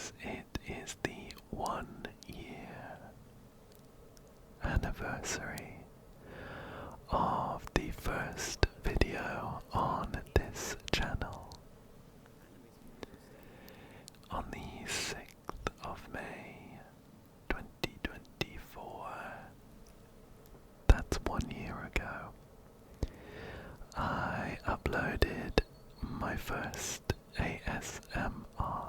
as it is the 1 year anniversary of the first video on this channel. On the 6th of May 2024, that's 1 year ago, I uploaded my first ASMR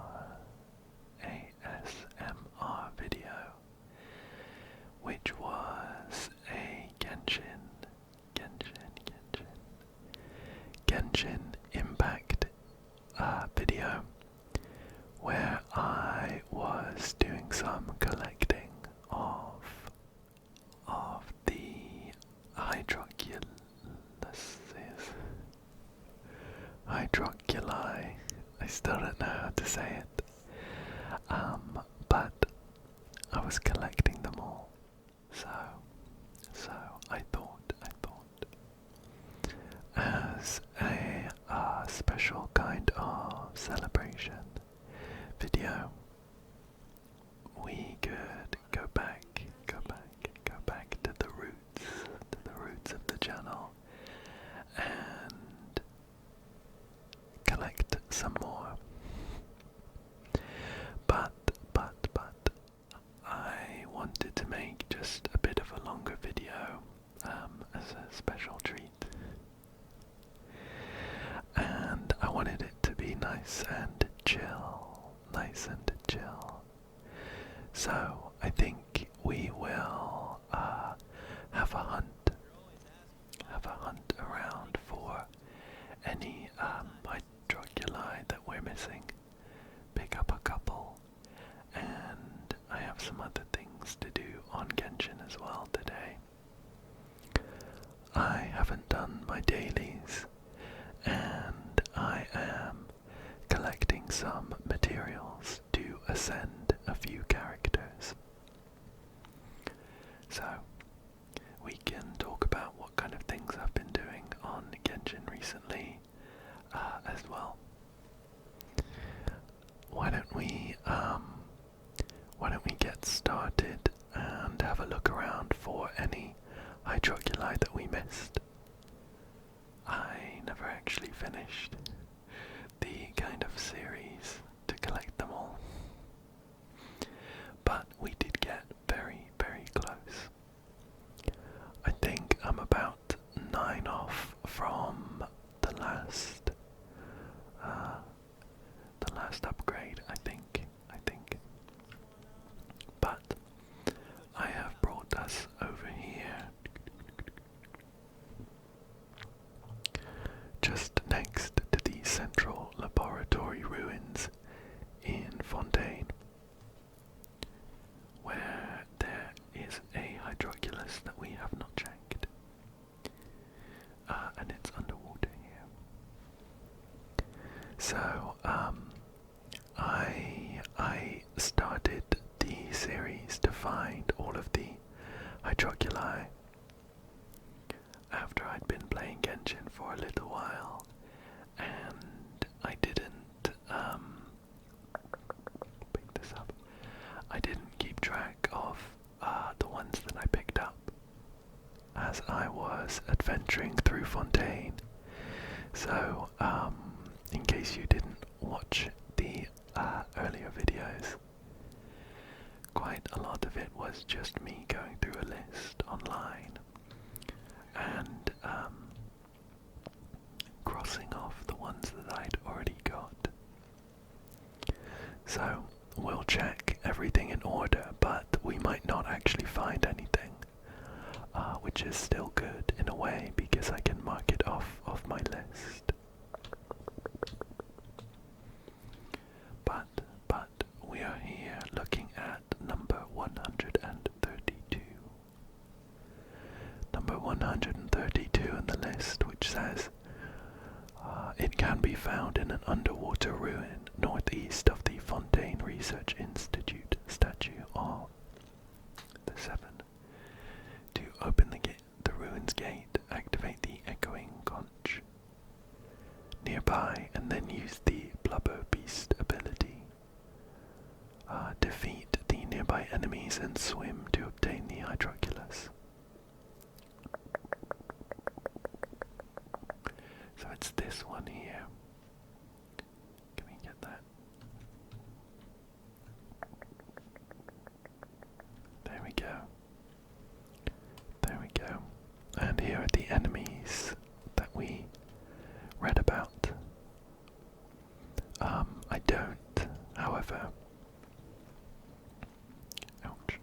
video, which was a Genshin Impact video, where I was doing some collecting of the Hydroculi. I still don't know how to say it. But I was collecting them all. So I thought, as a special kind of celebration video, we could go back to the roots of the channel and collect some more. But I wanted to make just a bit of a longer video as a special treat. And I wanted it to be nice and chill. So I think we will have a hunt around for any Hydroculi that we're missing. Pick up a couple, and I have some other things to do on Genshin as well today. I haven't done my dailies, and I am collecting some materials to ascend a few characters. So, we can talk about what kind of things I've been doing on Genshin recently as well. Why don't we get started and have a look around for any Hydroculi that we missed? I never actually finished the kind of series to collect them all, but we did get very, very close. I think I'm about 9 off from the last upgrade, I think. But I have brought us over here, just next to the central laboratory ruins in Fontaine, where there is a Hydroculus that we have not checked, and it's underwater here. So I started the series to find all of the Hydroculi after I'd been playing Genshin for a little while, and I didn't pick this up. I didn't keep track of the ones that I picked up as I was adventuring through Fontaine. So, in case you didn't watch the earlier videos, quite a lot of it was just me going through a list online and crossing off the ones that I'd already got. So we'll check everything in order, but we might not actually find anything, which is still good in a way because I can mark it off my list. But we are here looking at number 132. Number 132 in the list, which says it can be found in an underwater ruin northeast of the Fontaine Research Institute statue of the Seven. To open the ruins gate, activate the echoing conch nearby and then use the blubber beast ability. enemies and swim to obtain the Hydroculus. So it's this one here. Can we get that? There we go. There we go. And here are the enemies that we read about. I don't, however. Ouch.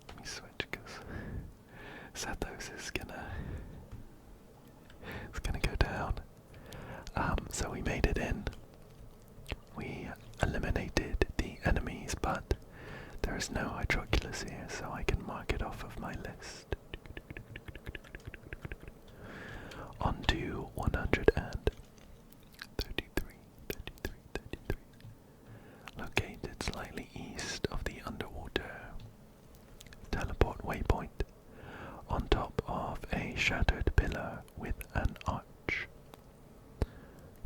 Let me switch because Sethos is gonna go down. So we made it in. We eliminated the enemies, but there is no Hydroculus here, so I can mark it off of my list. On to 133. Located slightly east of the underwater teleport waypoint, on top of a shattered pillar with an arch.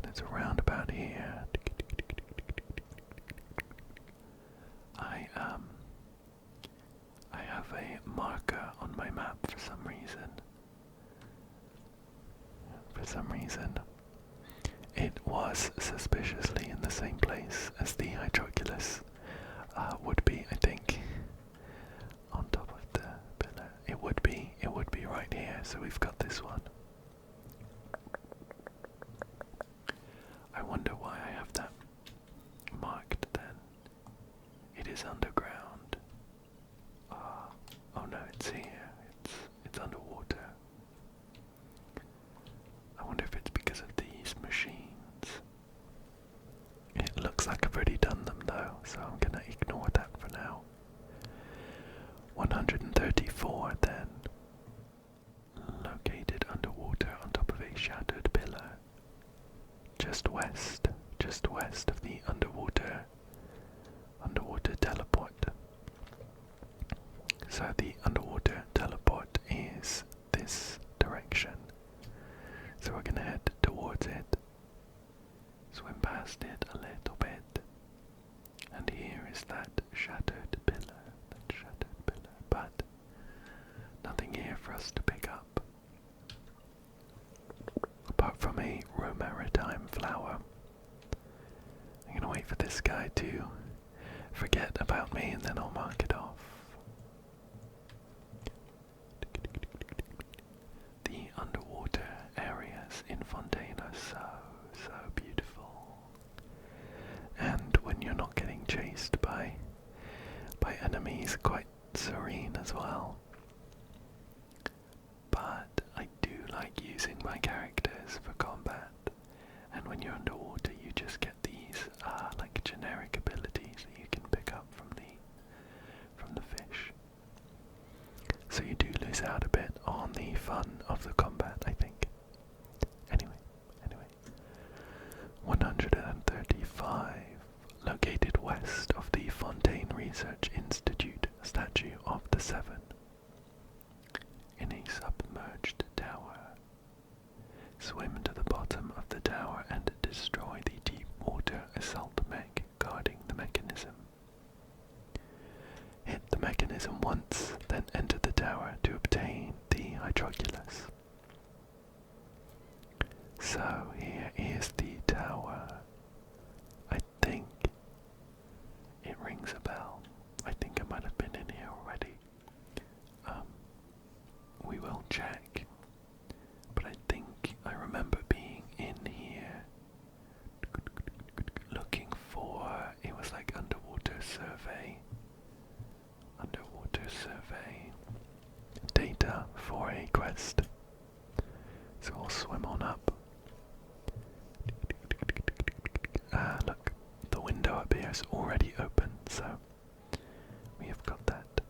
It's around about here. I have a marker on my map for some reason. It was suspiciously in the same place as the Hydroculus would be, I think, on top of the pillar. It would be right here, so we've got this one. I wonder why I have that marked then. It is underground. Oh no, it's here. It's underwater. I wonder if it's because of these machines. It looks like I've already done them though, so I'm gonna ignore that for now. 134 then. Located underwater on top of a shattered pillar. Just west of the underwater teleport. So the underwater teleport is this direction. So we're gonna head towards it, swim past it a little bit, and here is that shattered pillar, but nothing here for us to pick up, apart from a Romaritime flower. I'm gonna wait for this guy to forget about me and then I'll mark it off. The underwater areas in Fontaine are so beautiful. And when you're not getting chased by enemies, quite serene as well. But I do like using my characters for combat. And when you're underwater, you just get these like generic abilities that you can pick up from the fish. So you do lose out a bit on the fun of the combat, I think. Anyway. 135. Located west of the Fontaine Research Institute Statue of the Seven. In a submerged tower. Swim to the bottom of the tower and destroy the deep water assault mech guarding the mechanism. Hit the mechanism once, then enter the tower to obtain the Hydroculus. So here is the tower. I think it rings a bell. I think I might have been in here already. We will check. But I think I remember being in here looking for, it was like underwater survey data for a quest. So we'll swim on up. Look, the window up here is already open, so we have got that.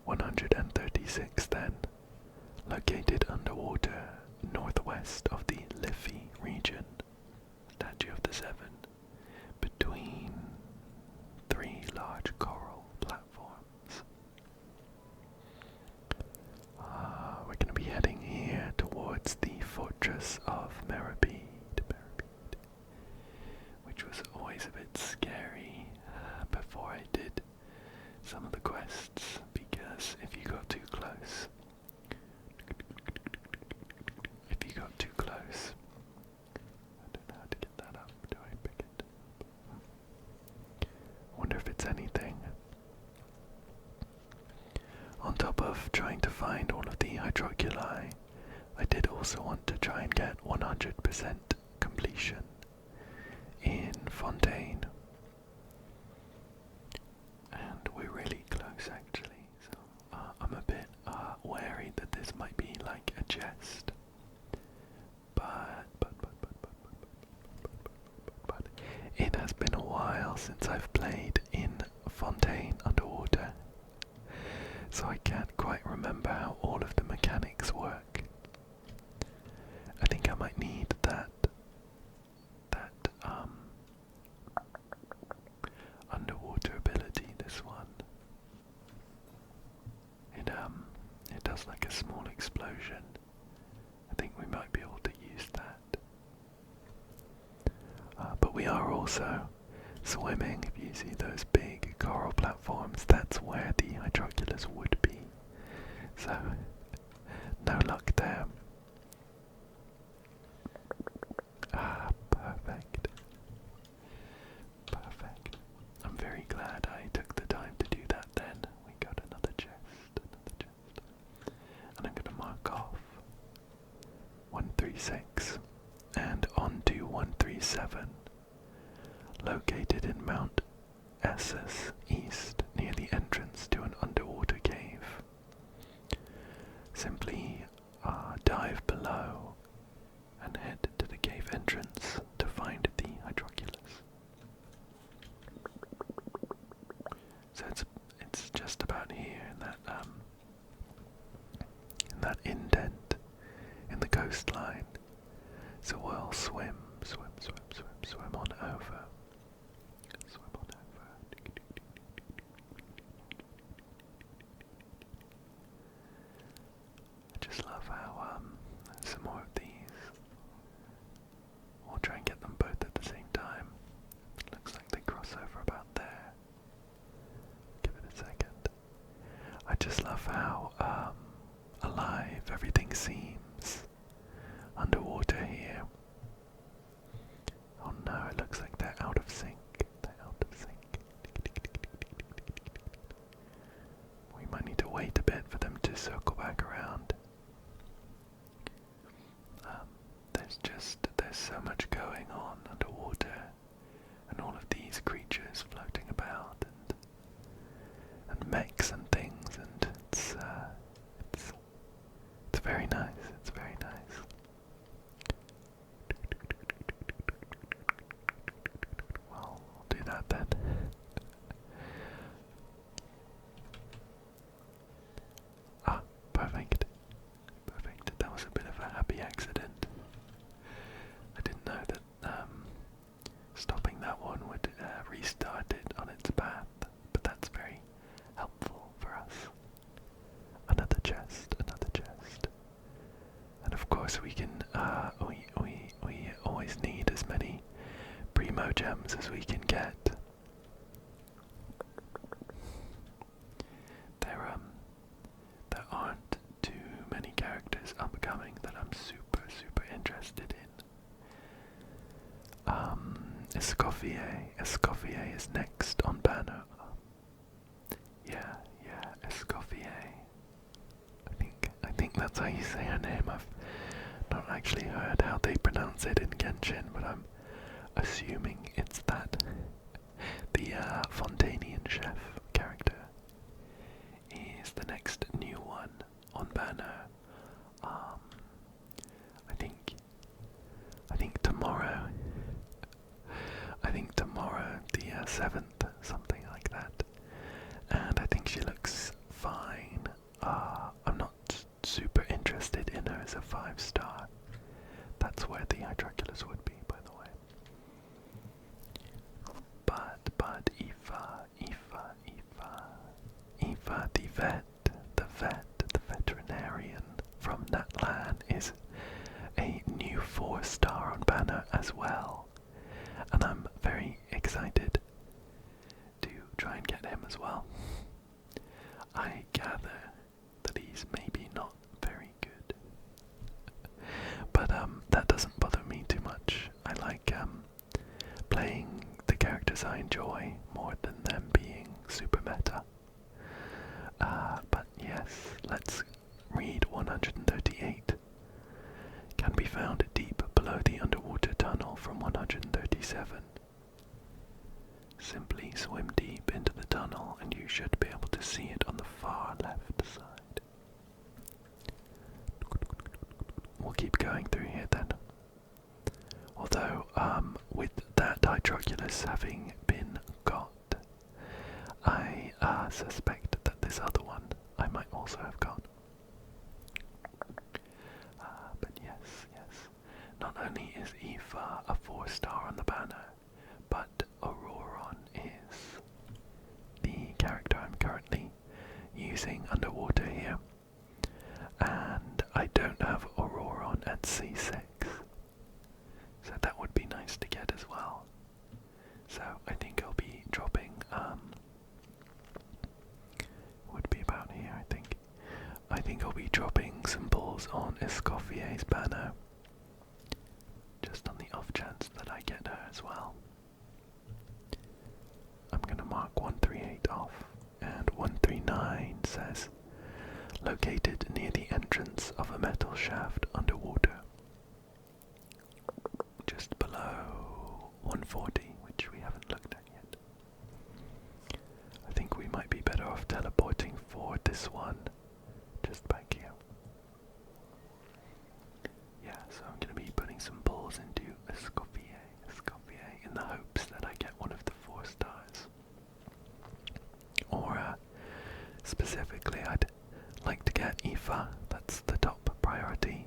136 then. Located underwater, northwest of the Liffey region, Statue of the Seven, between three large coral platforms. We're going to be heading here towards the fortress of Meribede, which was always a bit scary before I some of the quests, because if you got too close, I don't know how to get that up. Do I pick it? Wonder if it's anything. On top of trying to find all of the Hydroculi, I did also want to try and get 100% completion in Fontaine. And we're really close actually, so I'm a bit wary that this might be like a chest. But it has been a while since I've played in Fontaine underwater, so I can't quite remember how all of the mechanics work. I think I might need that underwater ability, this one. It does like a small explosion. I think we might be able to use that. But we are also swimming. If you see those big coral platforms, that's where the Hydroculus would be. So, no luck there. Perfect. Perfect. I'm very glad I took the time to do that then. We got another chest. And I'm gonna mark off 136 and on to 137. Located in Mount Essus East, near the entrance to an underwater cave. Simply dive below and head to the cave entrance to find the Hydroculus. So it's just about here in that indent in the coastline. So we'll swim on over. I just love how some more of these. We'll try and get them both at the same time. Looks like they cross over about there. Give it a second. I just love how alive everything seems underwater here. Oh no, it looks like they're out of sync. We might need to wait a bit for them to circle back around. There's so much going on underwater, and all of these creatures floating about, and mechs and things, and it's very nice. It's very nice. Well, I'll do that then. Perfect. That was a bit of a happy accident. I didn't know that stopping that one would restart it on its path, but that's very helpful for us. Another chest. And of course we can, we always need as many primo gems as we can get. There aren't too many characters upcoming that I'm super interested in. Escoffier is next on banner. Yeah, Escoffier. I think that's how you say her name. I've not actually heard how they pronounce it in Genshin, but I'm assuming it's that. The Fontainian chef character is the next new one on banner. I think tomorrow, the 7th, something like that. And I think she looks fine. I'm not super interested in her as a 5-star. That's where the Hydroculus would be, by the way. But Aoife, the veterinarian from Natlan is a new 4-star on banner as well. And I'm very excited to try and get him as well. I gather that he's maybe not very good. But that doesn't bother me too much. I like playing the characters I enjoy more than them being super meta. But yes, let's read 138. Can be found deep below the underwater tunnel from 137. Simply swim deep into the tunnel and you should be able to see it on the far left side. We'll keep going through here then. Although, with that Hydroculus having been got, I suspect that this other one I might also have got. But yes. Not only is Aoife a 4-star on the banner, but Auroron is the character I'm currently using underwater here. And I don't have Auroron at C6. So that would be nice to get as well. So I think I'll be dropping, would be about here I think. I think I'll be dropping some balls on Escoffier's banner. Just on the off chance that I get her as well. I'm gonna mark 138 off. And 139 says, located near the entrance of a metal shaft underwater. Just below 140, which we haven't looked at yet. I think we might be better off teleporting for this one, just back here. Yeah, so I'm going to be putting some balls into Escoffier in the hopes that I get one of the 4 stars. Or, specifically, I'd like to get Aoife, that's the top priority,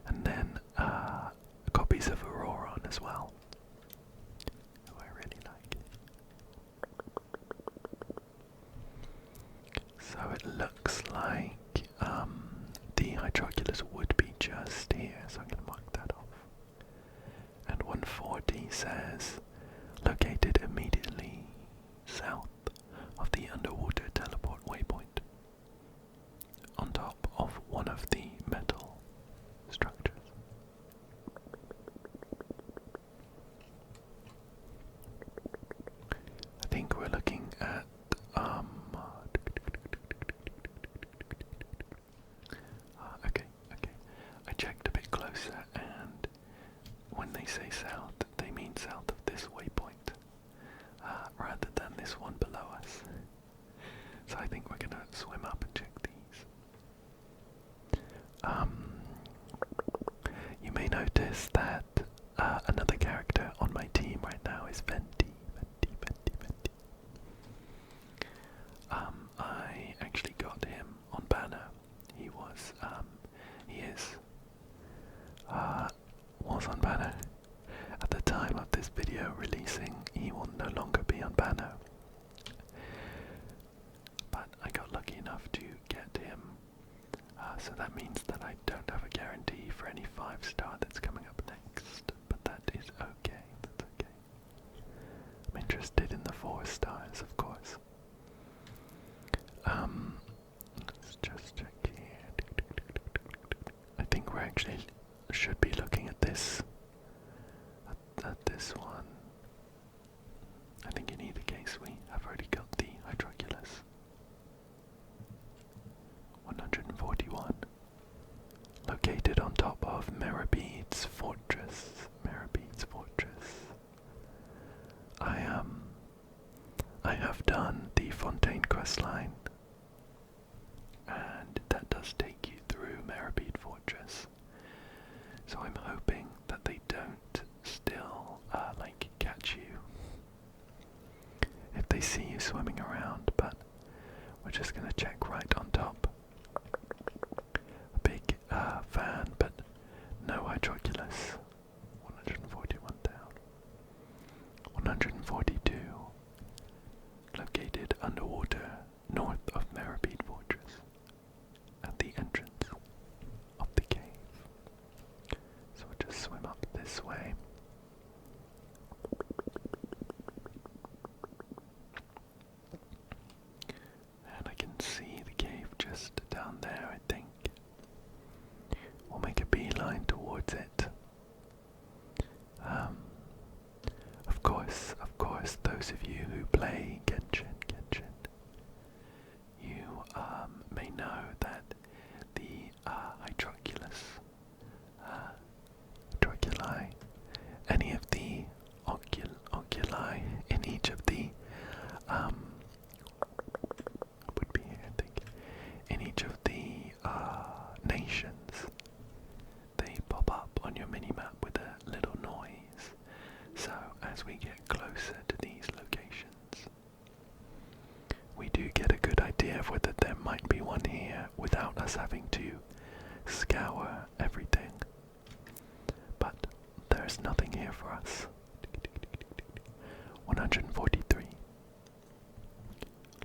and then copies of Auroron as well, who I really like. So it looks like the Hydroculus would be just here, so I'm going to mark that off. And 140 says, located immediately south of the underwater teleport waypoint, on top of one of the metal structures. I think we're looking at okay. I checked a bit closer, and when they say south, they mean south of this waypoint, rather than this one below us. So I think we're gonna swim up and check these. You may notice that another character on my team right now is Venti. I actually got him on banner. He was on banner. At the time of this video releasing, he will no longer be on banner. But I got lucky enough to get him. So that means that I don't have a guarantee for any 5-star that's coming up next. But that is okay. That's okay. I'm interested in the 4 stars, of course. Let's just check here. I think we're actually should be looking at this. At this one. I think in either case we have already got the Hydroculus. 141. Located on top of Merabead's fortress. I have done the Fontaine quest line, and that does take you through Merabead Fortress. So I'm hoping that they don't still catch you if they see you swimming around, but we're just gonna check right on top. A big fan, but no Hydroculus. 141 down. 142. Located underwater north of Merabead Fortress, at the entrance of the cave. So we'll just swim up this way. And I can see the course, those of you who play Genshin, you may know that the Hydroculus, Hydroculi, any of the oculi in each of the would be here, I think, in each of the nations, they pop up on your minimap with a little noise. So as we get closer to these locations, we do get a good idea of whether there might be one here without us having to scour everything. But there's nothing here for us. 143.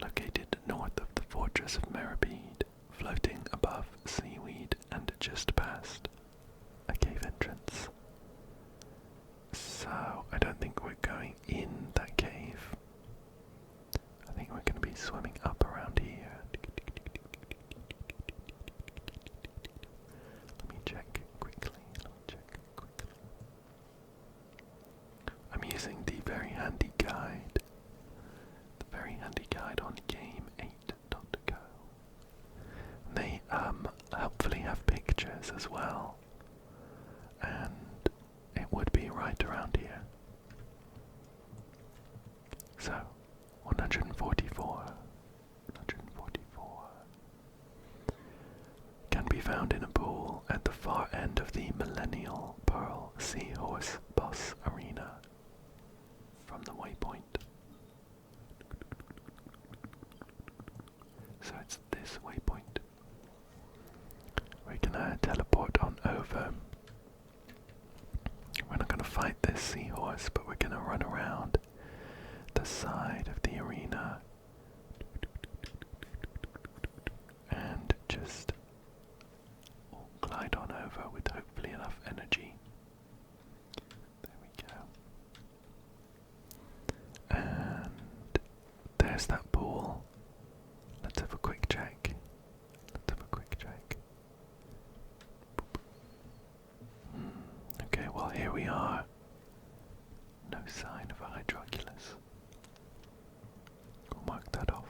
Located north of the fortress of Meribede, floating above seaweed and just past a cave entrance. So, I don't think we're going in that cave. I think we're going to be swimming up around here. Let me check quickly. I'm using the very handy guide. The very handy guide on game8.co. They helpfully have pictures as well. And it would be right around here. So, 144. Can be found in a pool at the far end of the Millennial Pearl Seahorse Boss Arena from the waypoint. So it's this waypoint. We're gonna teleport on over. We're not gonna fight this seahorse, but we're gonna run around the side of the arena and just glide on over with hopefully enough energy. There we go. And there's that pool. Let's have a quick check. Okay, well here we are. No sign of a Hydroculus. We'll mark that off.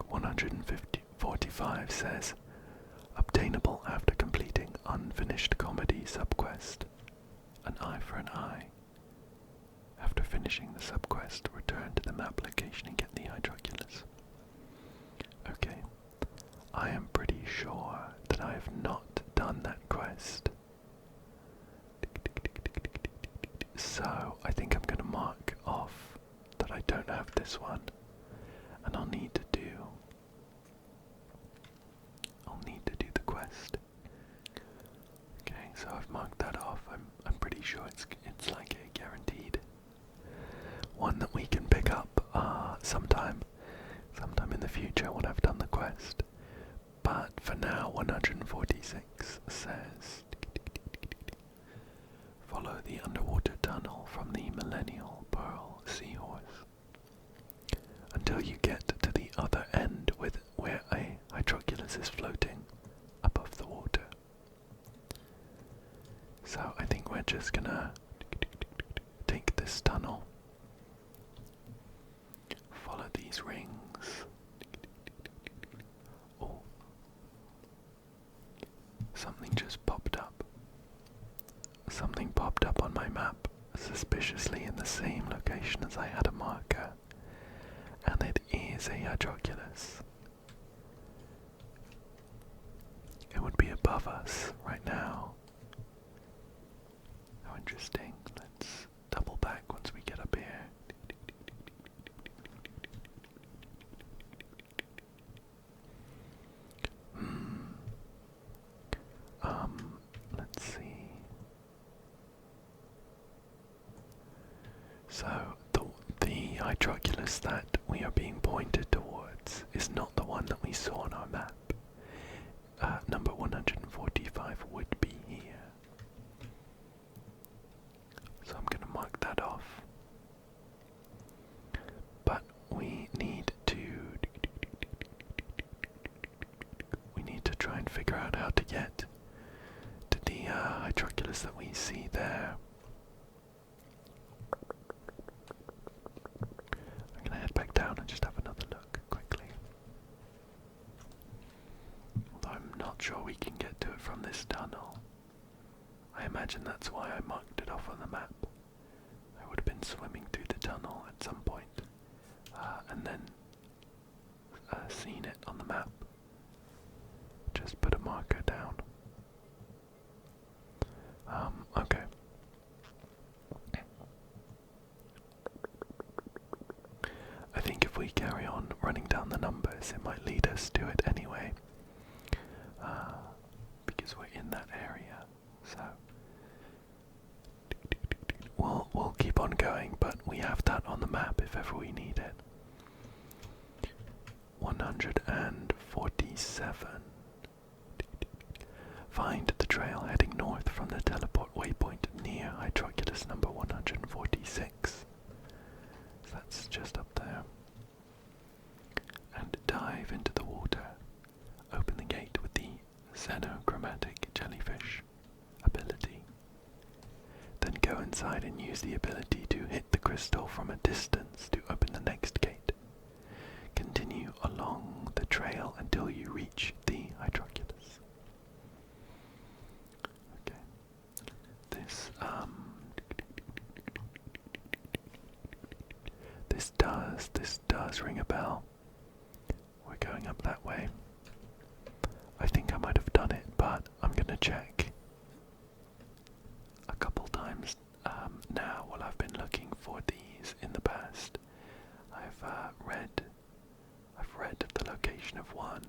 145 says, obtainable after completing unfinished comedy subquest. An eye for an eye. After finishing the subquest, return to the map location and get the Hydroculus. Okay, I am pretty sure that I have not done that quest. So I think I'm going to mark off that I don't have this one, and I'll need to do the quest. Okay, so I've marked that off. I'm pretty sure it's like a guaranteed one that we can pick up sometime in the future when I've done the quest. But for now, 146 says, follow the underwater tunnel from the Millennial Pearl Seahorse until you get to the other end where a Hydroculus is floating above the water. So I think we're just gonna take this tunnel, follow these rings. Oh, something just popped up. Something popped up on my map, suspiciously in the same location as I had a marker, and it is a Hydroculus. It would be above us right now. How interesting. Let's double back once we get up here. Let's see. So the Hydroculus that we are being pointed towards is not the one that we saw on our map. Number 145 would be here. So I'm going to mark that off. But we need to try and figure out how to get to the Hydroculus that we see there. I marked it off on the map. I would have been swimming through the tunnel at some point, and then seen it on the map. Just put a marker down. Okay. I think if we carry on running down the numbers, it might lead us to it anyway. Because we're in that area. So we'll keep on going, but we have that on the map if ever we need it. 147. Find the trail heading north from the teleport waypoint near Hydroculus number 146. So that's just up there. And dive into the water. Open the gate with the xenochromatic jellyfish ability. Then go inside and use the ability to hit the crystal from a distance to open the next gate. Continue along the trail until you reach the Hydroculus. Okay. This does ring a bell. We're going up that way. I think I might have done it, but I'm gonna check a couple times now while I've been looking for these in the past. I've read the location of one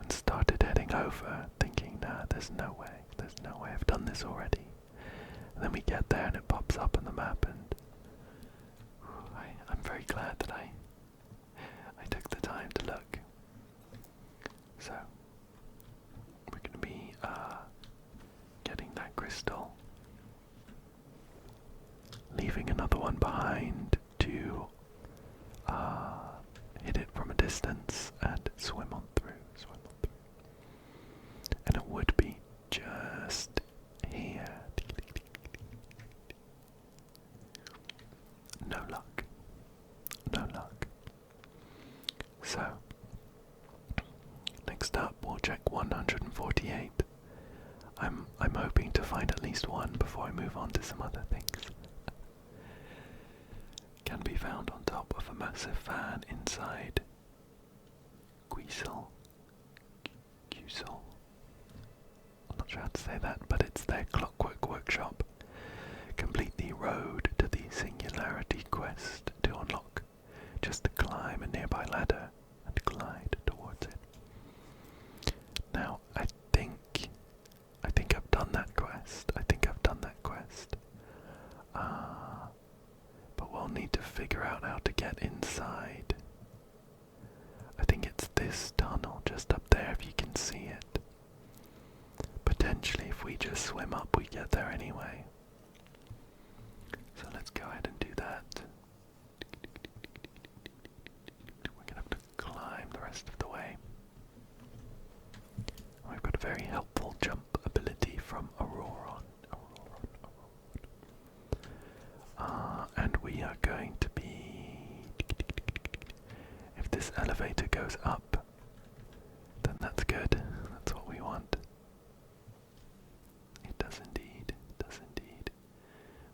and started heading over, thinking, nah, there's no way I've done this already. And then we get there and it pops up on the map, and I'm very glad that I took the time to look. So we're going to be getting that crystal, leaving another one behind to hit it from a distance and swim on through. And it would be just here. No luck. So, next up we'll check 148. I'm hoping to find at least one before I move on to some other things. Can be found on top of a massive fan inside Guisel. I'm not sure how to say that, but it's their clockwork workshop. Complete the road to the singularity quest to unlock. Just climb a nearby ladder and glide towards it. Now, I think I've done that quest. But we'll need to figure out how to get inside. I think it's this tunnel just up there, if you can see it. Potentially, if we just swim up, we get there anyway. So let's go ahead and do that. We're gonna have to climb the rest of the way. We've got a very helpful jump ability from Auroron. And we are going to be... If this elevator goes up, then that's good. That's what we want. It does indeed.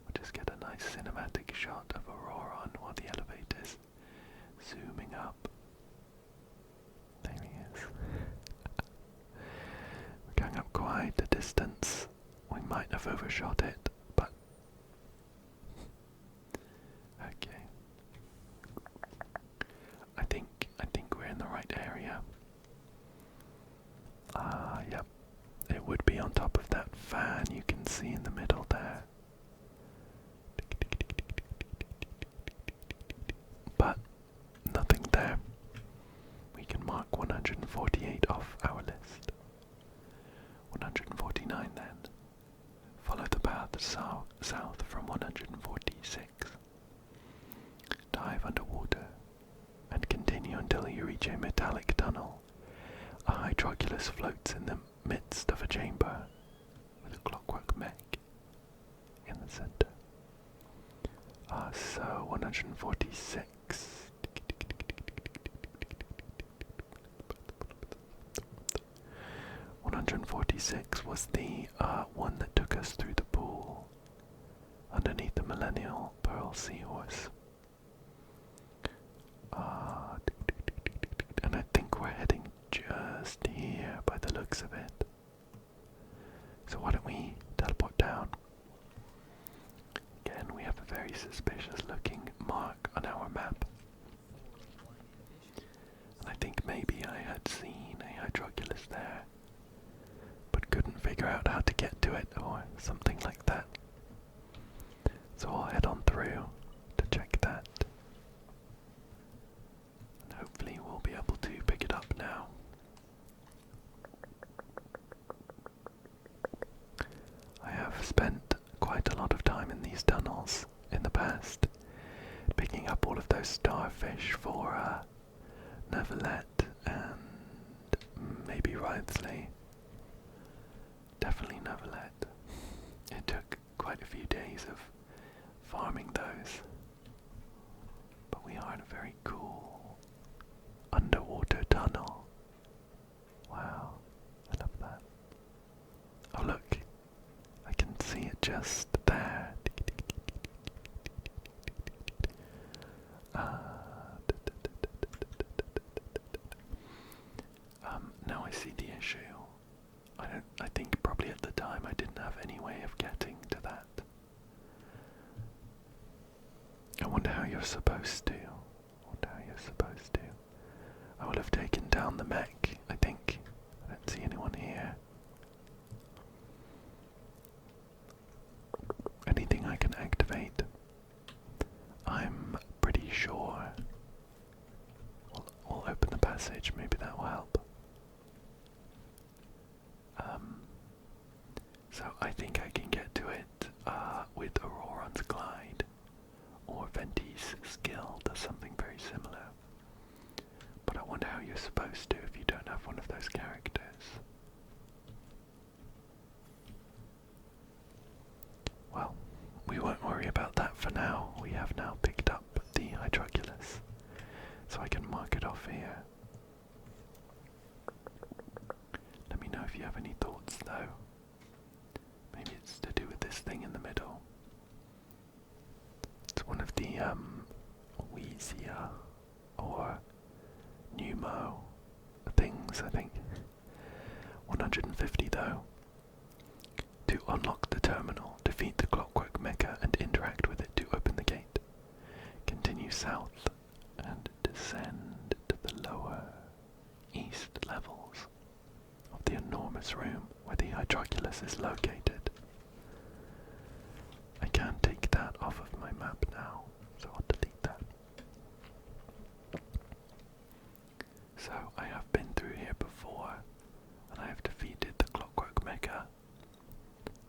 We'll just get a nice cinematic shot of Auroron while the elevator's zooming up. There he is. We're going up quite a distance. We might have overshot it, but okay. I think we're in the right area. Yep. It would be on top of that fan you can see in the middle there. But nothing there. We can mark 148 off our list. 149 then. Follow the path south from 146. Dive underwater and continue until you reach a metallic tunnel. A Hydroculus floats in the midst of a chamber with a clockwork mech in the center. So 146. 146 was the one that took us through the pool. seahorse. And I think we're heading just here by the looks of it. So why don't we teleport down? Again, we have a very suspicious looking mark on our map. And I think maybe I had seen a Hydroculus there, but couldn't figure out how to get to it or something like that. So I'll head on through to check that. And hopefully we'll be able to pick it up now. I have spent quite a lot of time in these tunnels in the past, picking up all of those starfish for Neverlet and maybe Writhsley. Definitely Neverlet. It took quite a few days of farming those, but we are in a very cool underwater tunnel. Wow, I love that. Oh look, I can see it just there. Now I see the issue. I think probably at the time I didn't have any way of getting to that. I wonder how you're supposed to. I will have taken down the mech, I think. I don't see anyone here. Anything I can activate? I'm pretty sure. We'll open the passage, maybe that will help. So I think I can get to it with Auroron's Glide, or Venti's Skill does something very similar. But I wonder how you're supposed to if you don't have one of those characters. Well, we won't worry about that for now. We have now picked up the Hydroculus, so I can mark it off here. Let me know if you have any thoughts though. Maybe it's to do with this thing in the middle. It's one of the Wheezia or Pneumo things, I think. 150 though. To unlock the terminal, defeat the clockwork mecha and interact with it to open the gate. Continue south and descend to the lower east levels of the enormous room where the Hydroculus is located. I can't take that off of my map now, so I'll delete that. So I have been through here before, and I have defeated the clockwork mecha.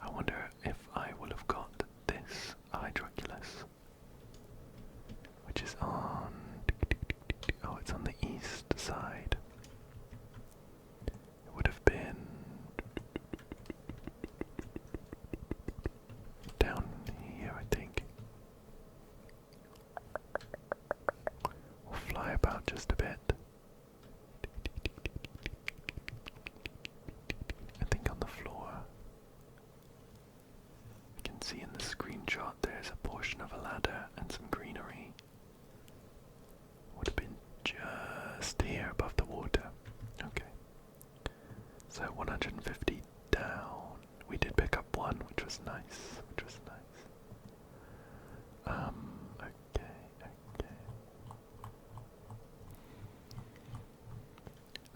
I wonder if I will have got this Hydroculus, which is on... oh, it's on the east side. It would have been down here, I think. We'll fly about just a bit. I think on the floor. You can see in the screenshot there's a portion of a ladder and some greenery. Would have been just here above the water. Okay. So 150 down. We did pick up one, which was nice. Okay.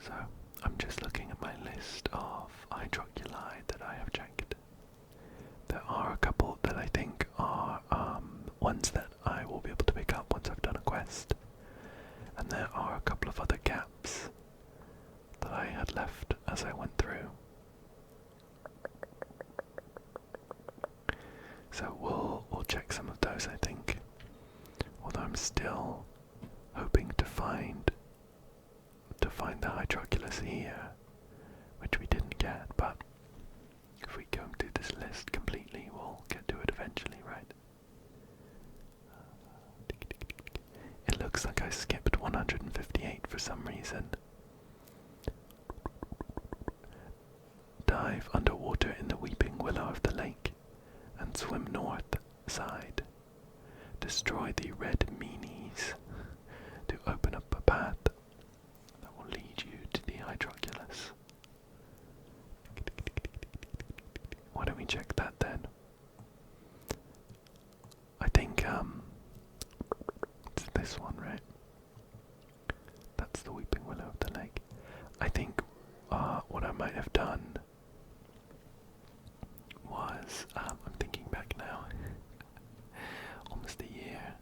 So, I'm just looking at my list of Hydroculi that I have checked. There are a couple that I think are ones that I will be able to pick up once I've done a quest. And there are a couple of other gaps that I had left as I went through. So we'll check some of those, I think. Although I'm still hoping to find the Hydroculus here, which we didn't get, but if we go through this list completely, we'll get to it eventually, right? It looks like I skipped 158 for some reason. Dive underwater in the weeping willow of the lake and swim north side to destroy the red meanies to open up a path that will lead you to the Hydroculus. Why don't we check that then? I think it's this one, right? That's the Weeping Willow of the Lake. I think what I might have done was, I'm thinking back now, almost a year.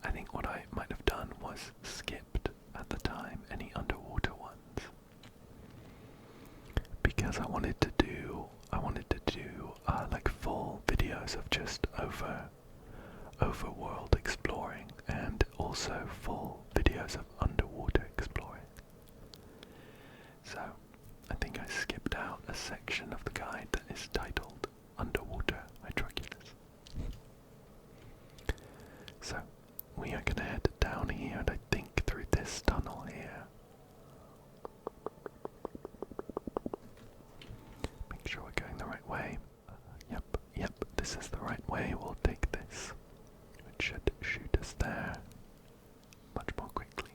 I think what I might have done was skipped at the time any underwater ones, because I wanted to do like full videos of just overworld exploring, and also full videos of underwater exploring. So I think I skipped out a section of the guide that is titled Underwater Hydroculus. So we are going to head down here, and I think through this tunnel here. Make sure we're going the right way. Yep, this is the right way. We'll take this. It should shoot us there much more quickly.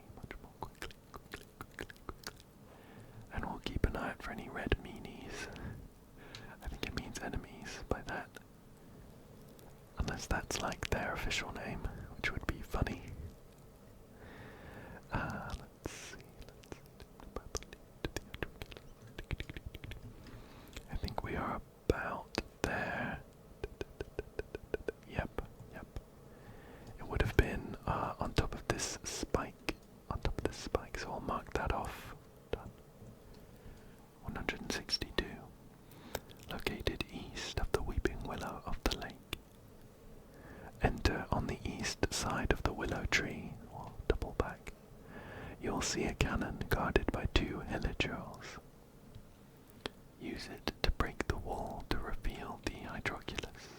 And we'll keep an eye out for any red meanies. I think it means enemies by that. Unless that's like their official name, which would be funny. Let's see. I think we are about there. Yep. It would have been on top of this spike. So I'll mark that off. Done. 162. Located east of the Weeping Willow of the Lake. Enter on the east side of the willow tree, or double back. You'll see a cannon guarded by 2 hydroculi. Use it to break the wall to reveal the Hydroculus.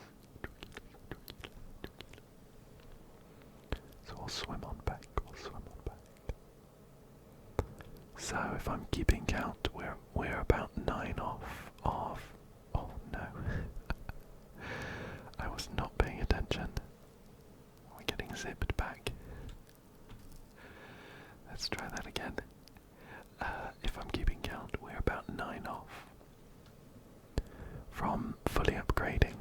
So we'll swim on back. So if I'm keeping count, we're about 9 off of. Oh no. I was not paying attention. We're getting zipped back. Let's try that again. If I'm keeping count, we're about 9 off from fully upgrading.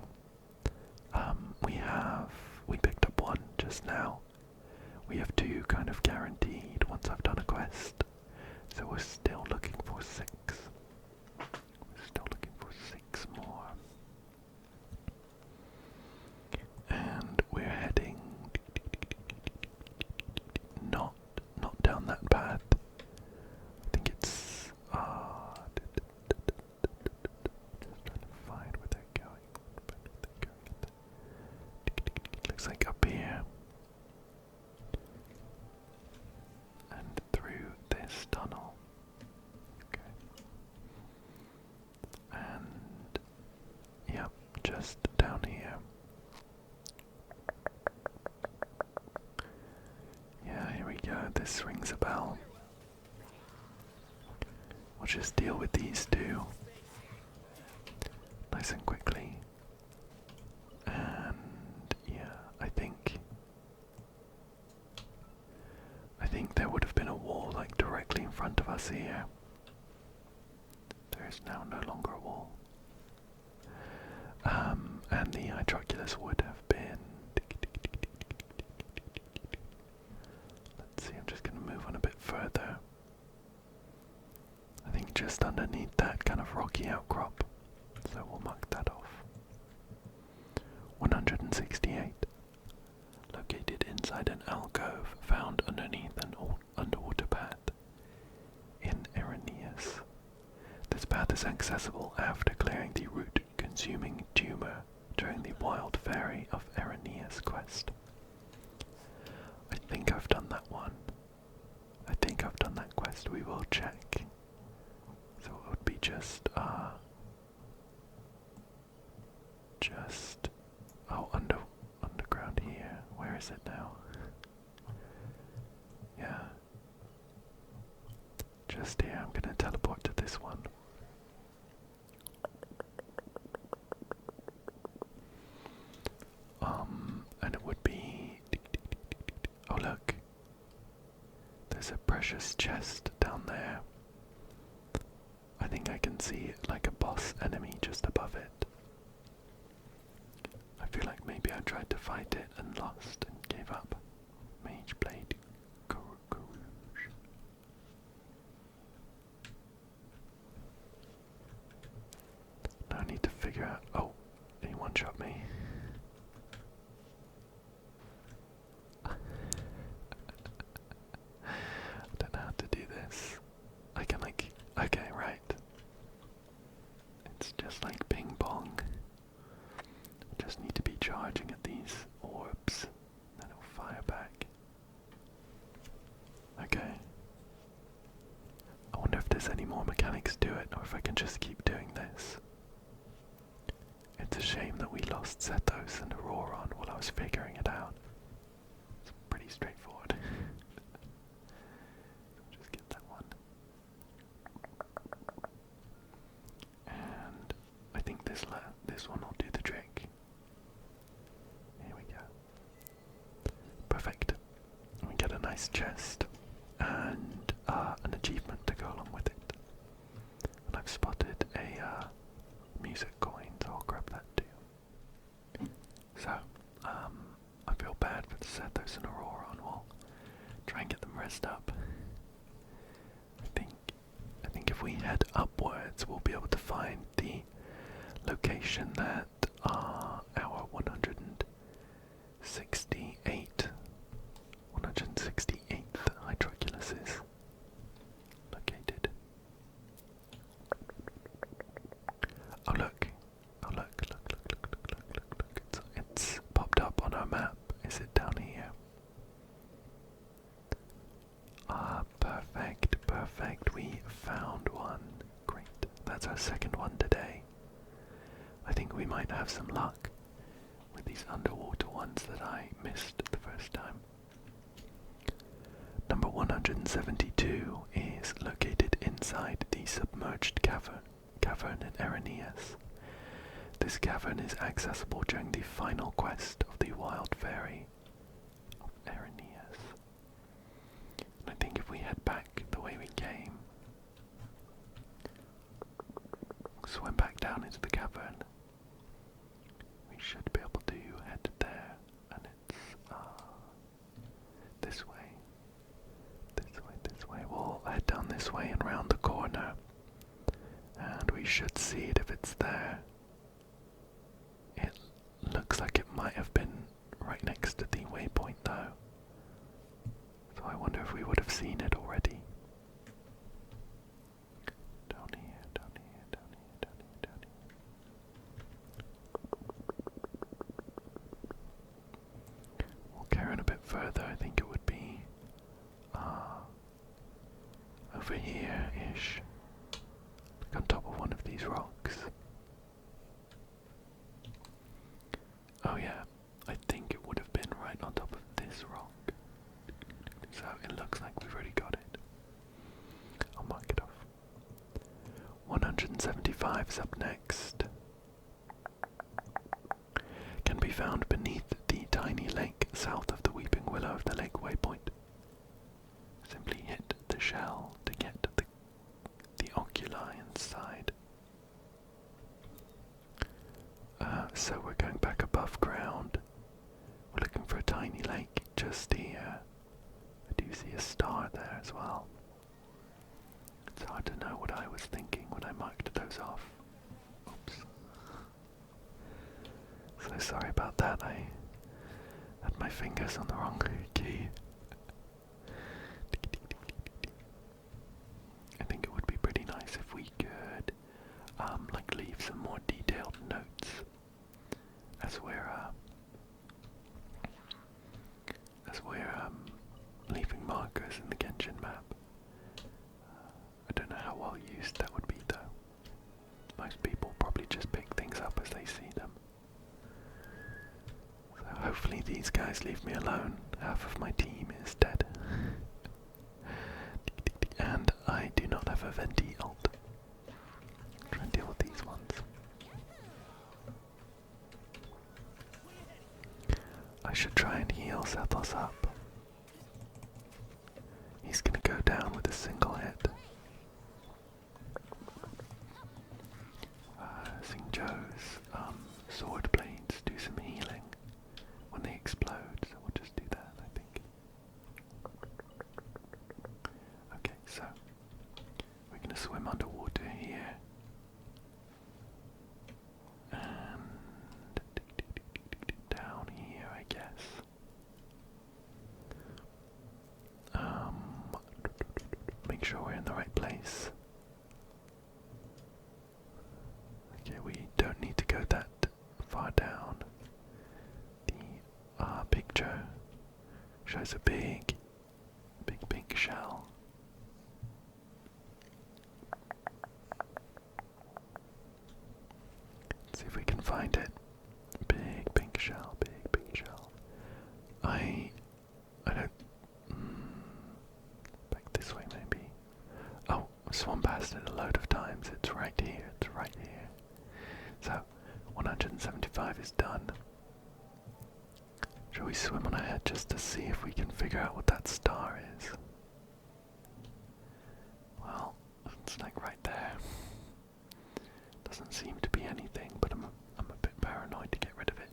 We picked up 1 just now. We have 2 kind of guaranteed once I've done a quest. So we're still looking for 6. More. And we're heading not down that path. I think it's just trying to find where they're going. Looks like up here. And through this tunnel. Okay. And yep, just down here. Yeah, here we go. This rings a bell. We'll just deal with these 2 nice and quickly. And yeah, I think there would have been a wall like directly in front of us here. There is now no longer a wall. And the Hydroculus would have been. Let's see, I'm just going to move on a bit further. I think just underneath that kind of rocky outcrop. So we'll mark that off. 168. Located inside an alcove found underneath an underwater path in Irenaeus. This path is accessible after clearing the root-consuming tumor during the Wild Fairy of Irenaeus quest. I think I've done that one. I think I've done that quest. We will check. So it would be just underground here. Where is it now? Yeah. Just here. I'm gonna teleport to this one. And it would be precious chest down there. I think I can see like a boss enemy just above it. I feel like maybe I tried to fight it and lost and gave up. Mage Blade Courage. Now I need to figure out. Oh, he one-shot me. I don't know how to do this. I can like. Okay, right. It's just like ping pong. I just need to be charging at these orbs, then it'll fire back. Okay. I wonder if there's any more mechanics to it, or if I can just keep doing this. It's a shame that we lost Zethos and Auroron while I was figuring it out. It's pretty straightforward. Just get that one. And I think this one will do the trick. Here we go. Perfect. We get a nice chest and an achievement to go along with it. And I've spotted a music coin, so I'll grab that too. So, I feel bad for the Zethos and Auroron. We'll try and get them rest up. I think if we head upwards, we'll be able to find the location that our 168th Hydroculus is located. Oh look, it's popped up on our map. Is it down here? Ah, perfect, we found one. Great, that's our second one today. I think we might have some luck with these underwater ones that I missed the first time. Number 172 is located inside the submerged cavern in Irenaeus. This cavern is accessible during the final quest of the Wild Fairy of Irenaeus. And I think if we head back the way we came, swim back down into the cavern, we should be able to head there, and it's this way. We'll head down this way and round the corner, and we should see it if it's there. It looks like it might have been right next to the waypoint though, so I wonder if we would have seen it already. Down here. We'll carry on a bit further. I think it would be over here-ish, like on top of one of these rocks. Oh yeah, I think it would have been right on top of this rock. So it looks like we've already got it. I'll mark it off. 175 is up next. Can be found beneath the tiny lake south of the Weeping Willow of the Lake Waypoint. Simply hit the shell to get the oculi inside. So we're going back above ground. We're looking for a tiny lake just here. I do see a star there as well. It's hard to know what I was thinking when I marked those off. Oops. So sorry about that. I had my fingers on the wrong key. I think it would be pretty nice if we could like leave some more detailed notes as we're leaving markers in the Genshin map. I don't know how well used that would be though. Most people probably just pick things up as they see them. So hopefully these guys leave me alone. Half of my team is dead. And I do not have a Venti ult. Try and deal with these ones. I should try and heal Zethos up. He's gonna go down with a single hit. Sing Joe's sword blades do some healing when they explode, so we'll just do that, I think. Okay, so we're gonna swim underwater here. And down here, I guess. Make sure we're in the right place. Okay, we don't need to go that far down. The picture shows a big pink shell. Let's see if we can find it. Big pink shell, big pink shell. I don't. Back this way maybe. Oh, I swam past it a load of times. It's right here. It's right here. So 175 is done. Shall we swim on ahead just to see if we can figure out what that star is? Well, it's like right there. Doesn't seem to be anything, but I'm a bit paranoid to get rid of it.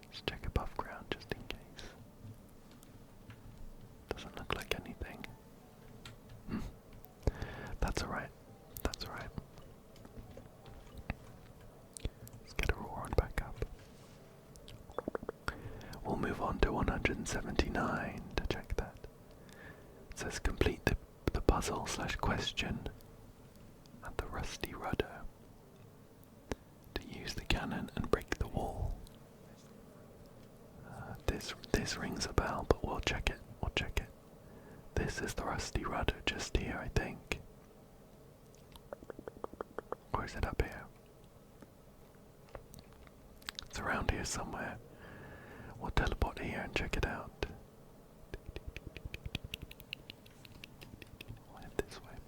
Let's check above ground just in case. Doesn't look like anything. That's alright. That's alright. Let's get a roar on back up. We'll move on to 179 to check that. It says complete the puzzle / question at the rusty rudder to use the cannon and break the wall. This rings a bell, but we'll check it. We'll check it. This is the rusty rudder just here, I think. Or is it up here? It's around here somewhere. We'll teleport here and check it out. We'll head this way.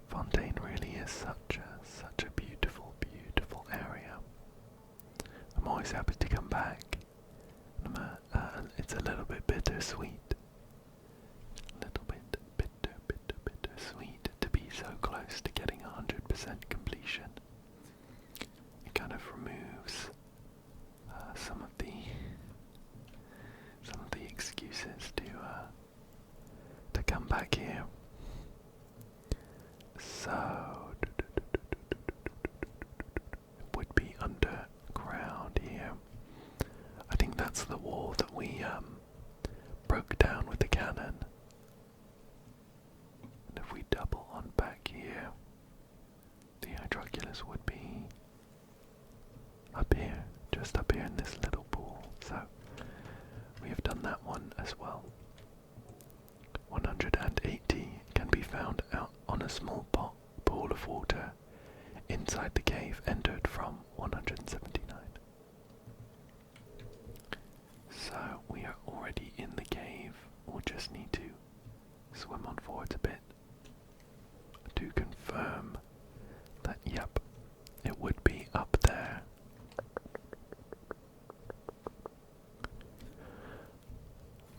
Fontaine really is such a beautiful, beautiful area. I'm always happy to come back. It's a little bit bittersweet. A little bit bittersweet to be so close to getting 100% completion. It kind of removes some of the excuses to come back here. So it would be underground here. I think that's the wall that we broke down with the cannon. And if we double on back here, the Hydroculus would be up here, just up here in this little pool. So we have done that one as well. 180 can be found out on a small pool of water inside the cave entered from 179. So we are already in the cave. We'll just need to swim on forward a bit to confirm that, yep, it would be up there.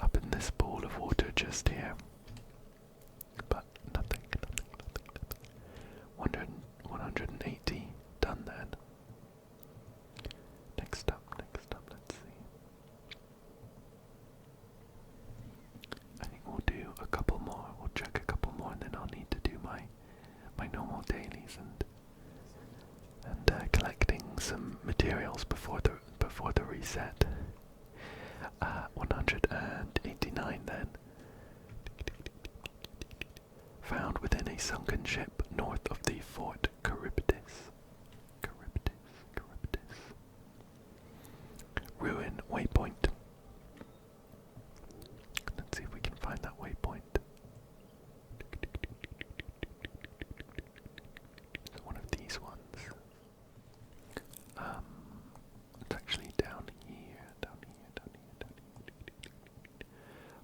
Up in this pool of water just here. But nothing. 180 done then. Next up, let's see. I think we'll do a couple more. We'll check a couple more, and then I'll need to do my normal dailies and collecting some materials before the reset. 189 then. Found within a sunken ship north of the Fort Charybdis. Ruin waypoint. Let's see if we can find that waypoint. It's one of these ones. It's actually down here.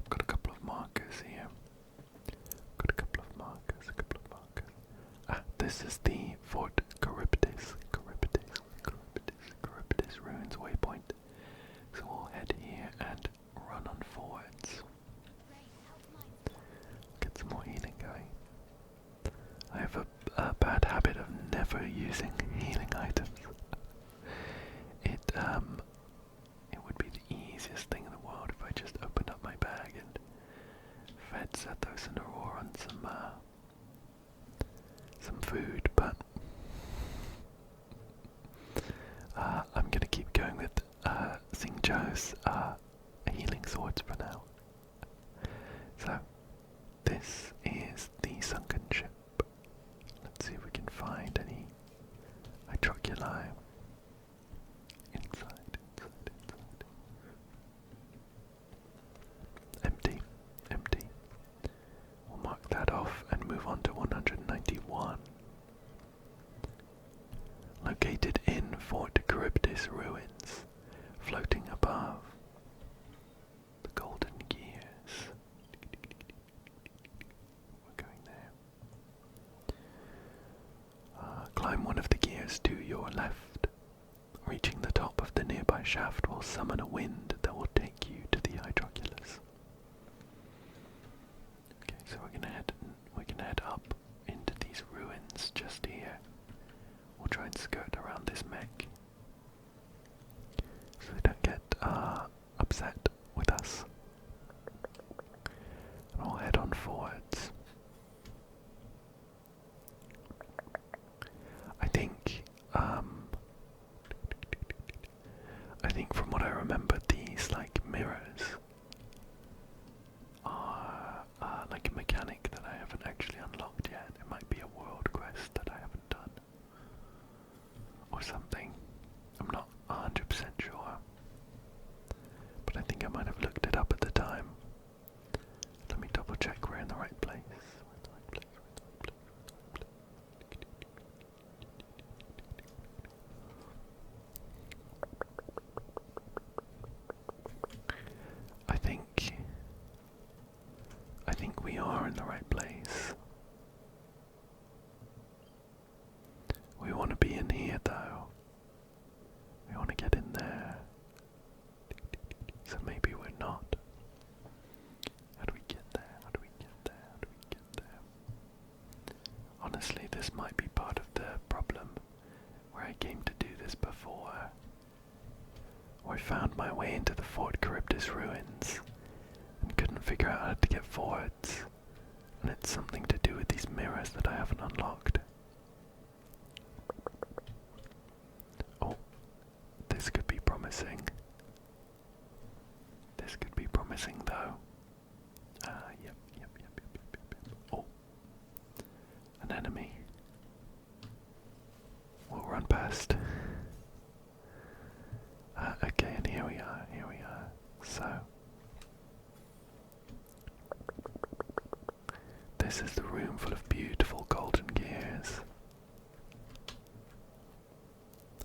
I've got a couple of markers here. This is the Fort Charybdis ruins waypoint. So we'll head here for using healing items. It would be the easiest thing in the world if I just opened up my bag and fed Zethos and Aurora on some food, but I'm gonna keep going with Xingzhou's healing swords for now. So this is the sunken ship. Let's see if we can find any Hydroculi. Inside. Empty. We'll mark that off and move on to 191. Located in Fort Charybdis ruins, floating above the golden gears. We're going there. Climb one of the gears to your left. Reaching the top of the nearby shaft will summon a wind that will take you to the Hydroculus. Okay, so we're gonna head up into these ruins just here. We'll try and skirt around this mech so they don't get upset with us. And we'll head on forwards. I think from what I remember, these like mirrors are like a mechanic that I haven't actually unlocked yet. It might be a world quest that I haven't done or something. I'm not 100% sure, but I think I might have looked it up at the time. Let me double check we're in the right place. I think we are in the right place. We want to be in here though. We want to get in there. So maybe we're not. How do we get there? Honestly, this might be part of the problem where I came to do this before. Where I found my way into the Fort Charybdis ruins and couldn't figure out how to get forwards, and it's something to do with these mirrors that I haven't unlocked. Oh, this could be promising. This could be promising though. Yep. Oh, an enemy. We'll run past. Okay, and here we are. So this is the room full of beautiful golden gears.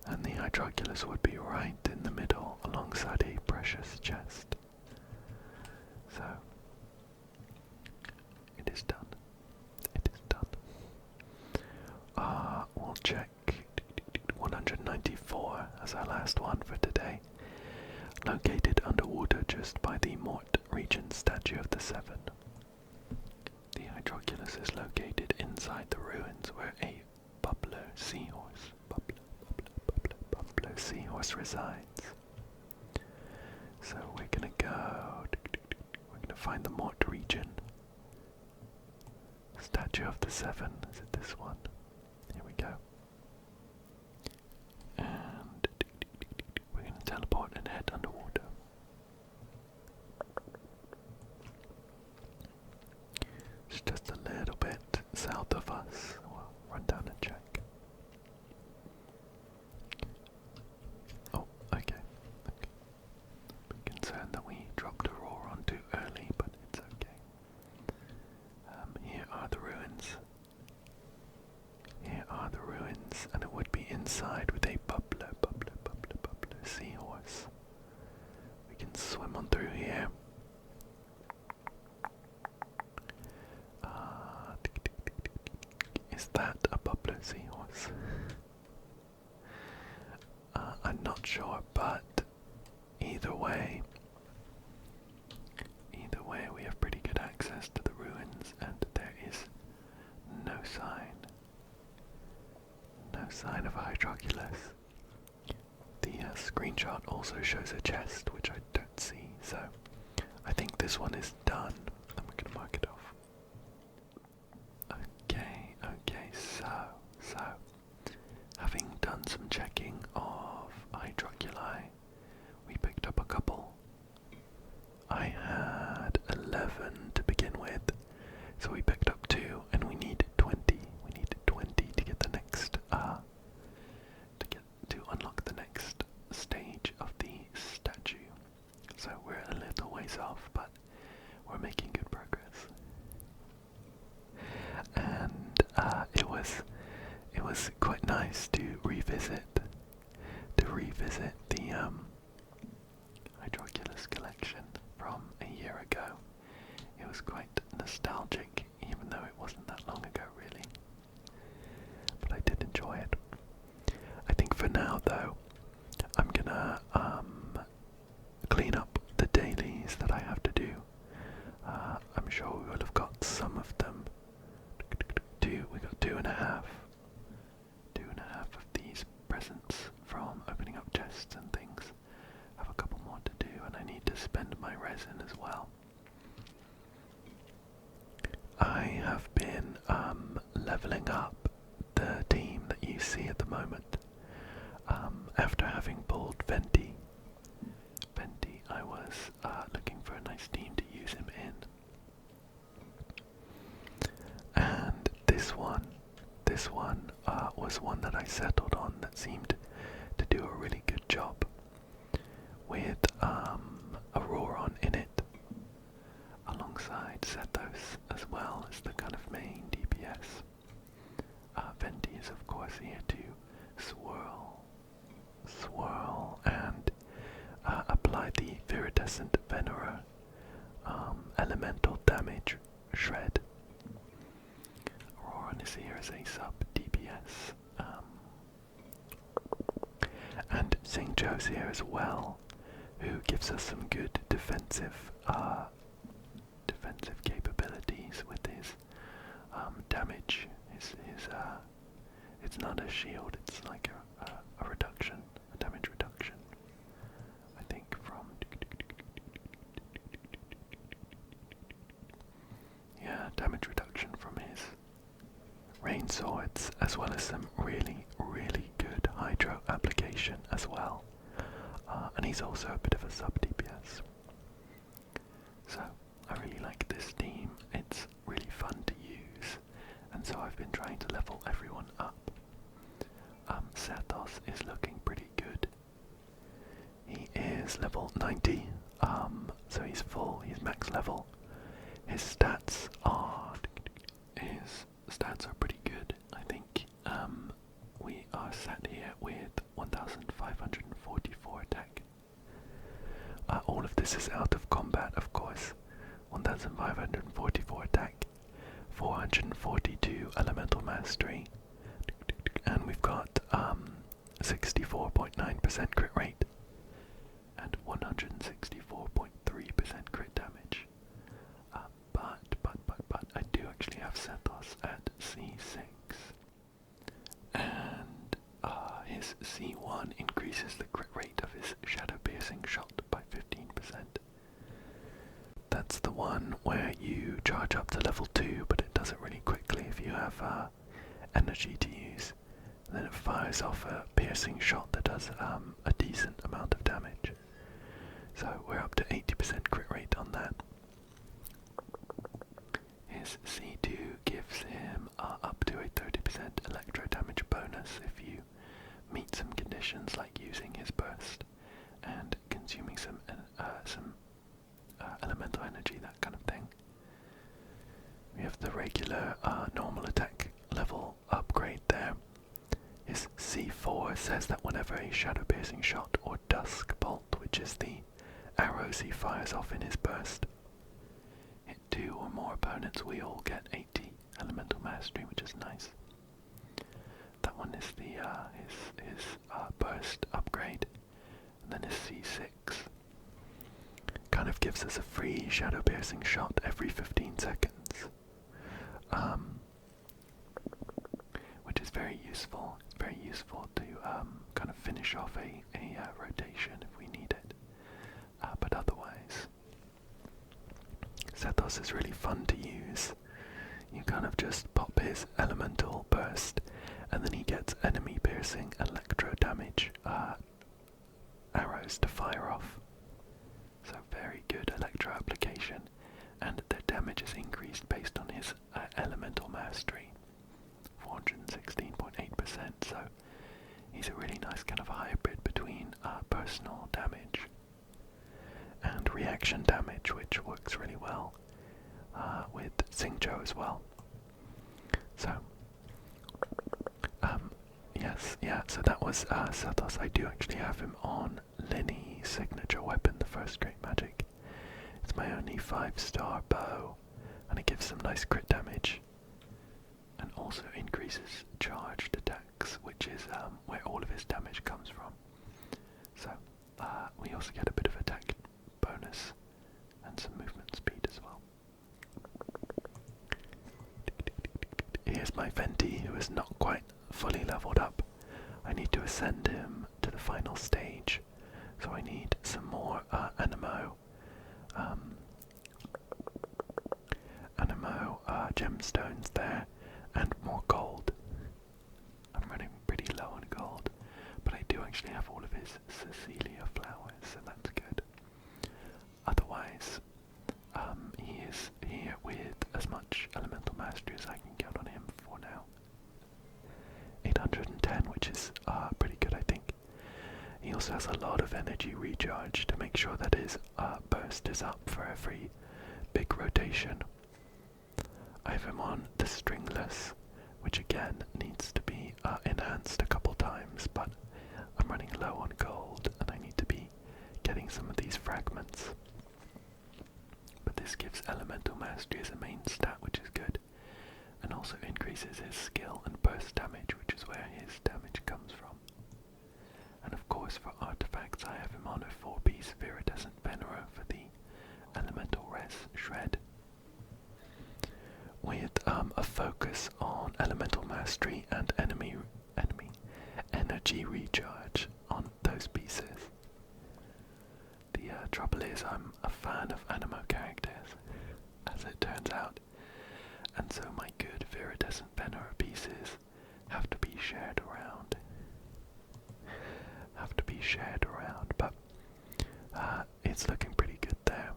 And the Hydroculus would be right in the middle alongside a precious chest. So it is done. We'll check 194 as our last one for today. Located underwater just by the Mort Regent Statue of the Seven. The Hydroculus is located inside the ruins where a buffalo seahorse resides. So we're gonna find the Mort Regent Statue of the Seven. Is it this one? Here we go. And we're gonna teleport and head underwater. It's just a little bit south of us. We'll run down and check. Oh, okay. I'm concerned that we dropped Aurora on too early, but it's okay. Here are the ruins. And it would be inside with a bubbler seahorse. We can swim on through here. Is that a bubbler seahorse? I'm not sure, but either way we have pretty good access to the ruins, and there is no sign sign of a Hydroculus. The screenshot also shows a chest, which I don't see, so I think this one is done, and we're going to mark it off. Okay, so, having done some checking of Hydroculi, we picked up a couple. I had 11 to begin with, so we picked up 2, and we need 20. We need 20 to get the next, to unlock the next stage of the statue. So we're a little ways off, but we're making good progress. And it was quite nice to revisit the Hydroculus collection from a year ago. It was quite nostalgic, even though it wasn't that long ago, really. But I did enjoy it. I think for now, though, I'm gonna clean up the dailies that I have to do. I'm sure we will have got some of them. We got 2.5 of these presents from opening up chests and things. I have a couple more to do, and I need to spend my resin as well. I have been leveling up the team that you see at the moment. After having pulled Venti, I was looking for a nice team to use him in. And this one was one that I settled on that seemed to do a really good job with Auroron in it, alongside Zethos as well as the kind of main DPS. Venti is of course here to swirl and apply the Viridescent Venera elemental damage shred. Auroron is here as a sub DPS, and St. Joe's here as well, who gives us some good defensive capabilities with his damage. It's not a shield, it's like a reduction, a damage reduction. I think from damage reduction from his rain swords, as well as some really good hydro application as well. And he's also a bit of a sub DPS. So I really like this team. It's really fun to use, and so I've been trying to level everyone up. Sathos is looking pretty good. He is level 90, so he's full, he's max level. His stats are pretty good. I think we are sat here with 1,544 attack. All of this is out of combat, of course. 1,544 attack, 442 elemental mastery, and we've got 64.9% crit rate and 164.3% crit damage. But I do actually have Sathos at C6, and his C1 increases the crit rate of his shadow piercing shot by 15%. That's the one where you charge up to level 2, but it does it really quickly if you have energy to use. And then it fires off a piercing shot that does a decent amount of damage. So we're up to 80% crit rate on that. His C2 gives him up to a 30% electro damage bonus if you meet some conditions like using his burst and consuming some elemental energy, that kind of thing. We have the regular normal attack level upgrade there. His C4 says that whenever a shadow piercing shot or dusk bolt, which is the arrows he fires off in his burst, hit 2 or more opponents, we all get 80 elemental mastery, which is nice. That one is the his burst upgrade, and then his C6 kind of gives us a free shadow piercing shot every 15 seconds, which is very useful. It's very useful to kind of finish off a rotation if we need it. But otherwise, Sethos is really fun to use. You kind of just pop his elemental burst, and then he gets enemy piercing electro damage arrows to fire off. So very good electro application, and their damage is increased based on his elemental mastery, 416.8%. So he's a really nice kind of hybrid between personal damage and reaction damage, which works really well with Xingqiu as well. So, yes, yeah, so that was Sethos. I do actually have him on Linny's signature weapon, the first great magic. It's my only 5-star bow, and it gives some nice crit damage, and also increases charged attacks, which is where all of his damage comes from. So, we also get a bit of attack bonus, and some movement speed as well. Here's my Venti, who is not quite fully leveled up. I need to ascend him to the final stage, so I need some more Animo gemstones there, and more gold. I'm running pretty low on gold, but I do actually have all of his Cecilia flowers, so that's good. Otherwise, he is here with as much elemental mastery as I can get on him for now. 810, which is pretty good, I think. He also has a lot of energy recharge to make sure that his burst is up for every big rotation. I have him on the stringless, which again needs to be enhanced a couple times, but I'm running low on gold and I need to be getting some of these fragments. But this gives elemental mastery as a main stat, which is good, and also increases his skill and burst damage, which is where his damage comes from. And of course, for artifacts, I have him on a 4-piece Viridescent Venera for the elemental res shred, with a focus on elemental mastery and enemy energy recharge on those pieces. The trouble is, I'm a fan of animo characters, as it turns out, and so my good Viridescent Venera pieces have to be shared around. But it's looking pretty good there.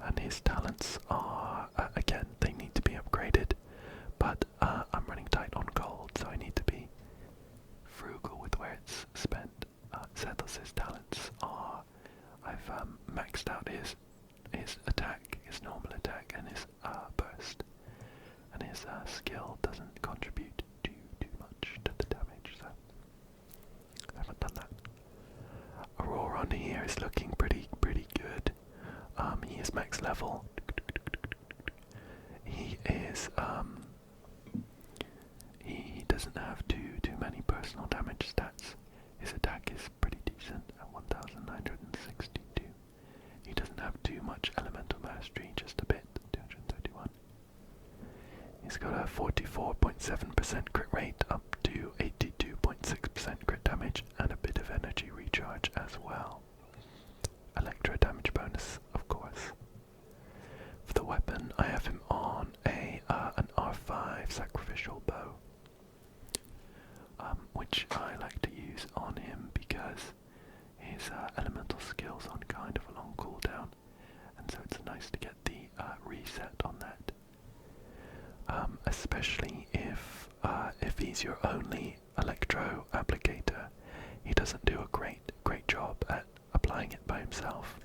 And his talents are, again, they need to be upgraded, but I'm running tight on gold, so I need to be frugal with where it's spent. Sethos' talents are, I've maxed out his attack, his normal attack, and his burst, and his skill doesn't contribute too much to the damage, so I haven't done that. Aurora on here is looking pretty good. He is max level. He is he doesn't have too many personal damage stats. His attack is pretty decent at 1962. He doesn't have too much elemental mastery, just a bit, 231. He's got a 44.7% crit rate up to 82.6% crit damage, and a bit of energy recharge as well. Electro damage bonus, of course. For the weapon, I have him on an R5 sacrificial bow, which I like to use on him because his elemental skill's on kind of a long cooldown, and so it's nice to get the reset on that. Especially if he's your only electro applicator, he doesn't do a great job at applying it by himself.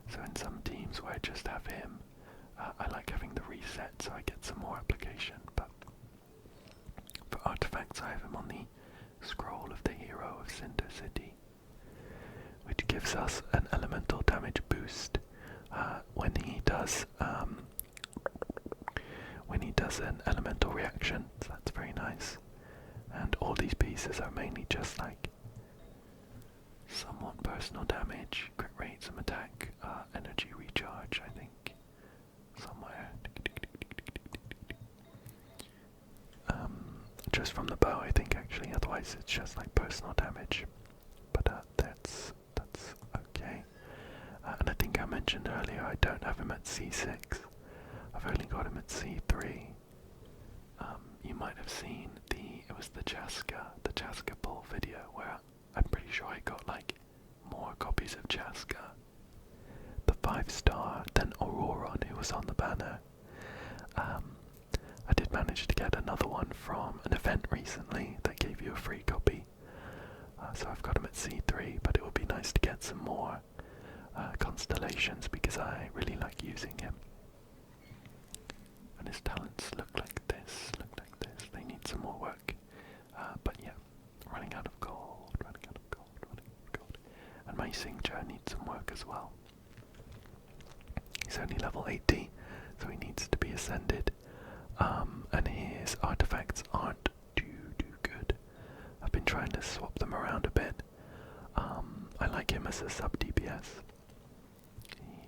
So in some teams where I just have him, I like having the reset so I get some more application, but for artifacts I have him on the Scroll of the Hero of Cinder City, which gives us an elemental damage boost when he does an elemental reaction, so that's very nice. And all these pieces are mainly just like somewhat personal damage, crit rate, some attack, energy recharge, I think, somewhere. just from the bow, I think, actually. Otherwise, it's just like personal damage. But that's okay. And I think I mentioned earlier, I don't have him at C6. I've only got him at C3. You might have seen it was the Chaska pull video where I'm pretty sure I got like more copies of Chaska, the 5-star, than Auroron, who was on the banner. I did manage to get another one from an event recently that gave you a free copy. So I've got him at C3, but it would be nice to get some more constellations because I really like using him. And his talents look like this, They need some more work. But yeah, running out of gold. And my Xingqiu needs some work as well. He's only level 80, so he needs to be ascended. And his artifacts aren't too good. I've been trying to swap them around a bit. I like him as a sub DPS.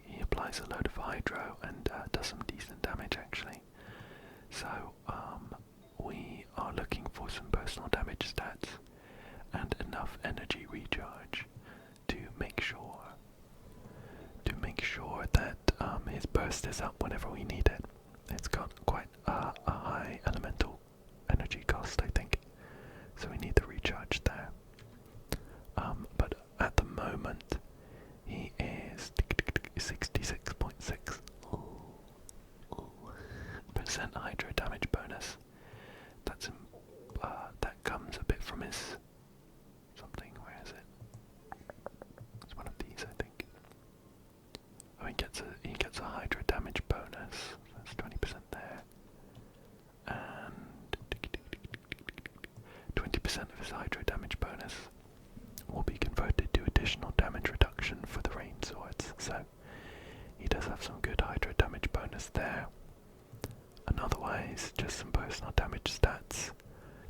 He applies a load of hydro and does some decent damage actually. So we are looking for some personal damage stats and enough energy recharge to make sure that his burst is up whenever we need it. It's got quite a high elemental energy cost, I think, so we need the recharge there. But at the moment, he is 66.6% hydro damage bonus. That comes a bit from his something. Where is it? It's one of these, I think. Oh, he gets a hydro damage bonus. That's 20% there, and 20% of his hydro damage bonus will be converted to additional damage reduction for the rain swords. So he does have some good hydro damage bonus there. And otherwise, just some personal damage stats.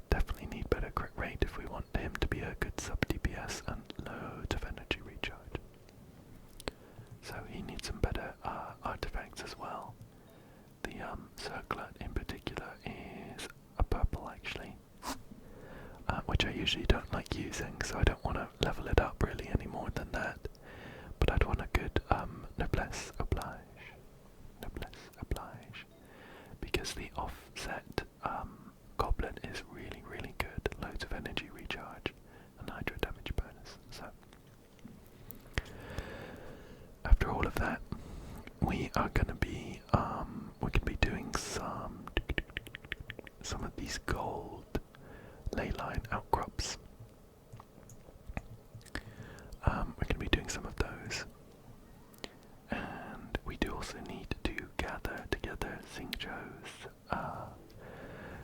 Definitely need better crit rate if we want him to be a good sub DPS and loads of energy recharge. So he needs some better artifacts as well. The circlet in particular is a purple actually, which I usually don't like using, so I don't want to level it up really any more than that. But I'd want a good noblesse oblige, because the offset goblet is really good. Loads of energy recharge and hydro damage bonus. So after all of that, we are going to be doing some of these gold leyline outcrops. We're going to be doing some of those, and we do also need to gather together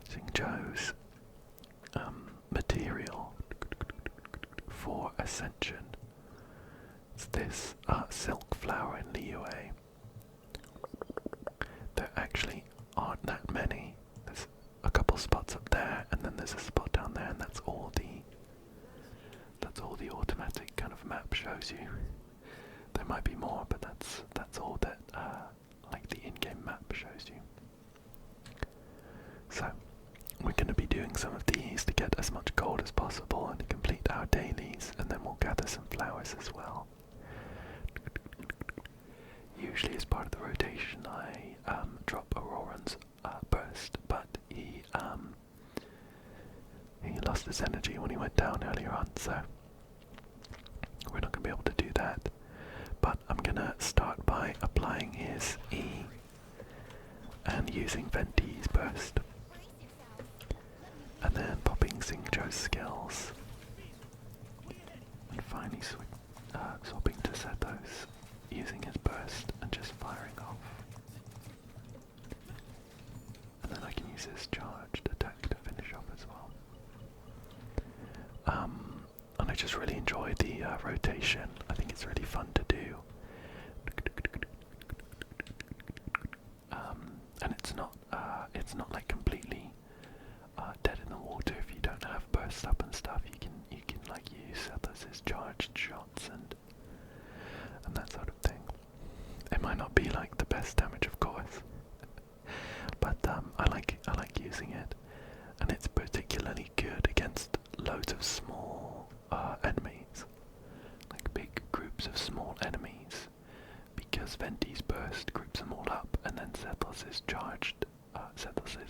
Xingqiu's material for ascension. It's this silk flower in Liyue. There actually aren't that many. There's a couple spots up there, and then there's a spot down there, and that's all the automatic kind of map shows you. There might be more, but that's all that like the in-game map shows you. So we're going to be doing some of these to get as much gold as possible and to complete our dailies, and then we'll gather some flowers as well. Usually as part of the rotation I drop Auroran's burst, but he lost his energy when he went down earlier on, so we're not going to be able to do that. But I'm going to start by applying his E and using Venti's burst, and then popping Xingqiu's skills, and finally swapping to Sethos, using his burst and just firing off. And then I can use his charged attack to finish off as well. And I just really enjoy the rotation. I think it's really fun to do. And it's not like completely dead in the water if you don't have burst up and stuff. You can like use Sethos' charged shots and that sort of thing. It might not be like the best damage, of course, but I like using it, and it's particularly loads of small enemies, like big groups of small enemies, because Venti's burst groups them all up, and then Sethless's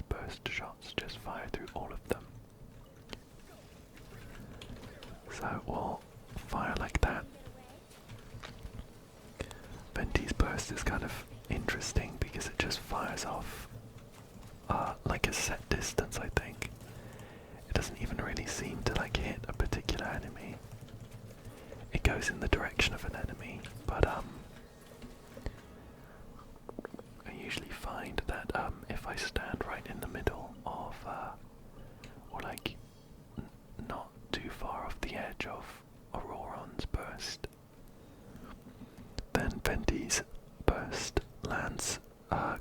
burst shots just fire through all of them. So we'll fire like that. Venti's burst is kind of interesting because it just fires off like a set distance, I think. It doesn't even really seem to like hit a particular enemy. It goes in the direction of an enemy, but I usually find that if I stand right in the middle of or like not too far off the edge of Auroron's burst, then Venti's burst lands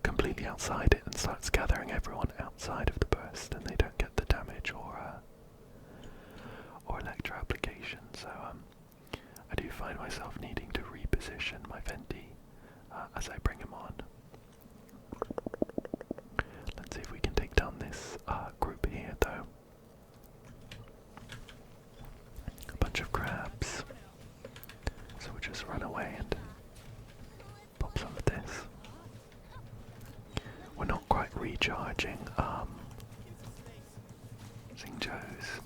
completely outside it and starts gathering everyone outside of the burst, and they don't get the damage or electro application. So I do find myself needing to reposition my Venti as I bring him on. Let's see if we can take down this group here, though. A bunch of crabs. So we'll just run away and pop some of this. We're not quite recharging Xingqiu's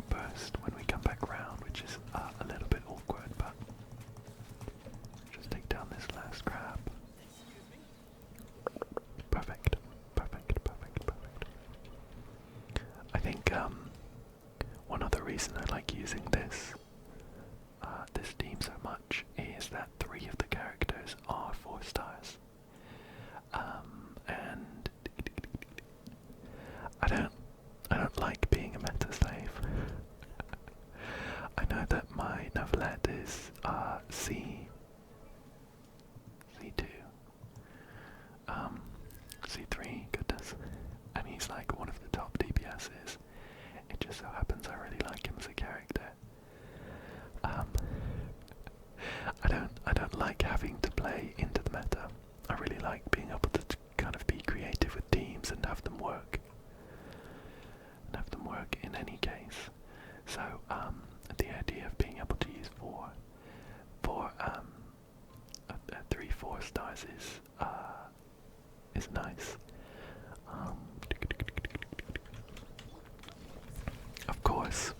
burst when we come back round, which is a little bit awkward, but just take down this last crab. Perfect, perfect, perfect, perfect. I think one other reason I like using this team so much is that 3 of the characters are 4 stars. And I don't like being a meta slave. I know that my Novelette is C2, C3, goodness, and he's like one of the top DPSs. It just so happens I really like him as a character. I don't like having to play into the meta. I really like being able to kind of be creative with teams and have them work. In any case. So the idea of being able to use 3-4 stars is nice. Of course,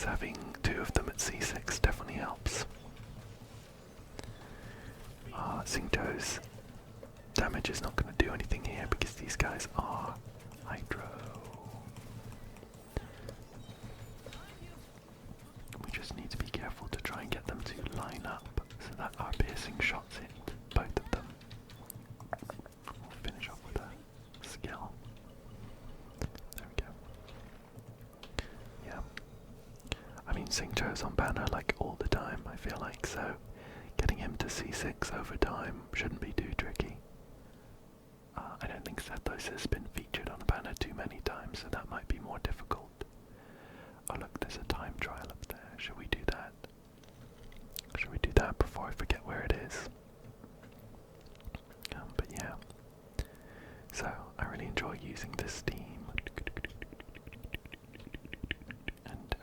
having 2 of them at C6 definitely helps. Xingqiu's damage is not going to do anything here because these guys are Hydro. We just need to be careful to try and get them to line up so that our piercing shots hit both of them. We'll finish off with a skill. There we go. Yeah. I mean, Xingqiu's on banner like all the time, I feel like, so getting him to C6 over time shouldn't be too tricky. I don't think Sethos has been featured on a banner too many times, so that might be more difficult. Oh look, there's a time trial up there. Should we do that? Should we do that before I forget where it is? But yeah. So, I really enjoy using this team. And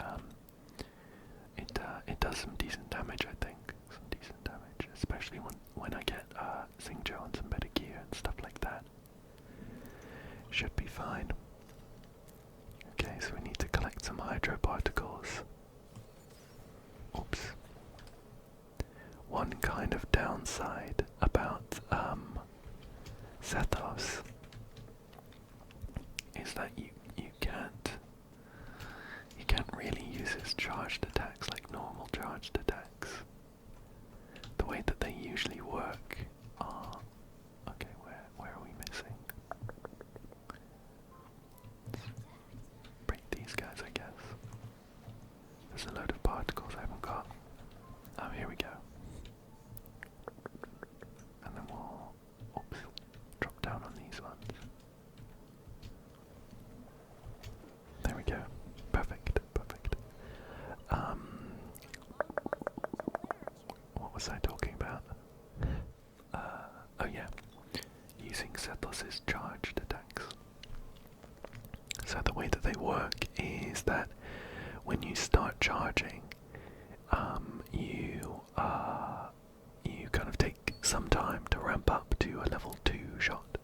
it does some decent damage, I think. Some decent damage, especially when I get Xingqiu on some better gear and stuff like that. Should be fine. Okay, so we need to collect some hydro particles. Oops. One kind of downside about Sethos is that you can't really use his charged attacks like normal charged attacks. The way that they usually work are... Okay, where are we missing? Break these guys, I guess. There's a load of particles I haven't got. Oh, here we go. And then we'll... Oops. Drop down on these ones. There we go. Perfect, perfect. What was I talking about? Oh yeah. Using Sethos's charged attacks. So the way that they work is that when you start charging, you kind of take some time to ramp up to a level 2 shot.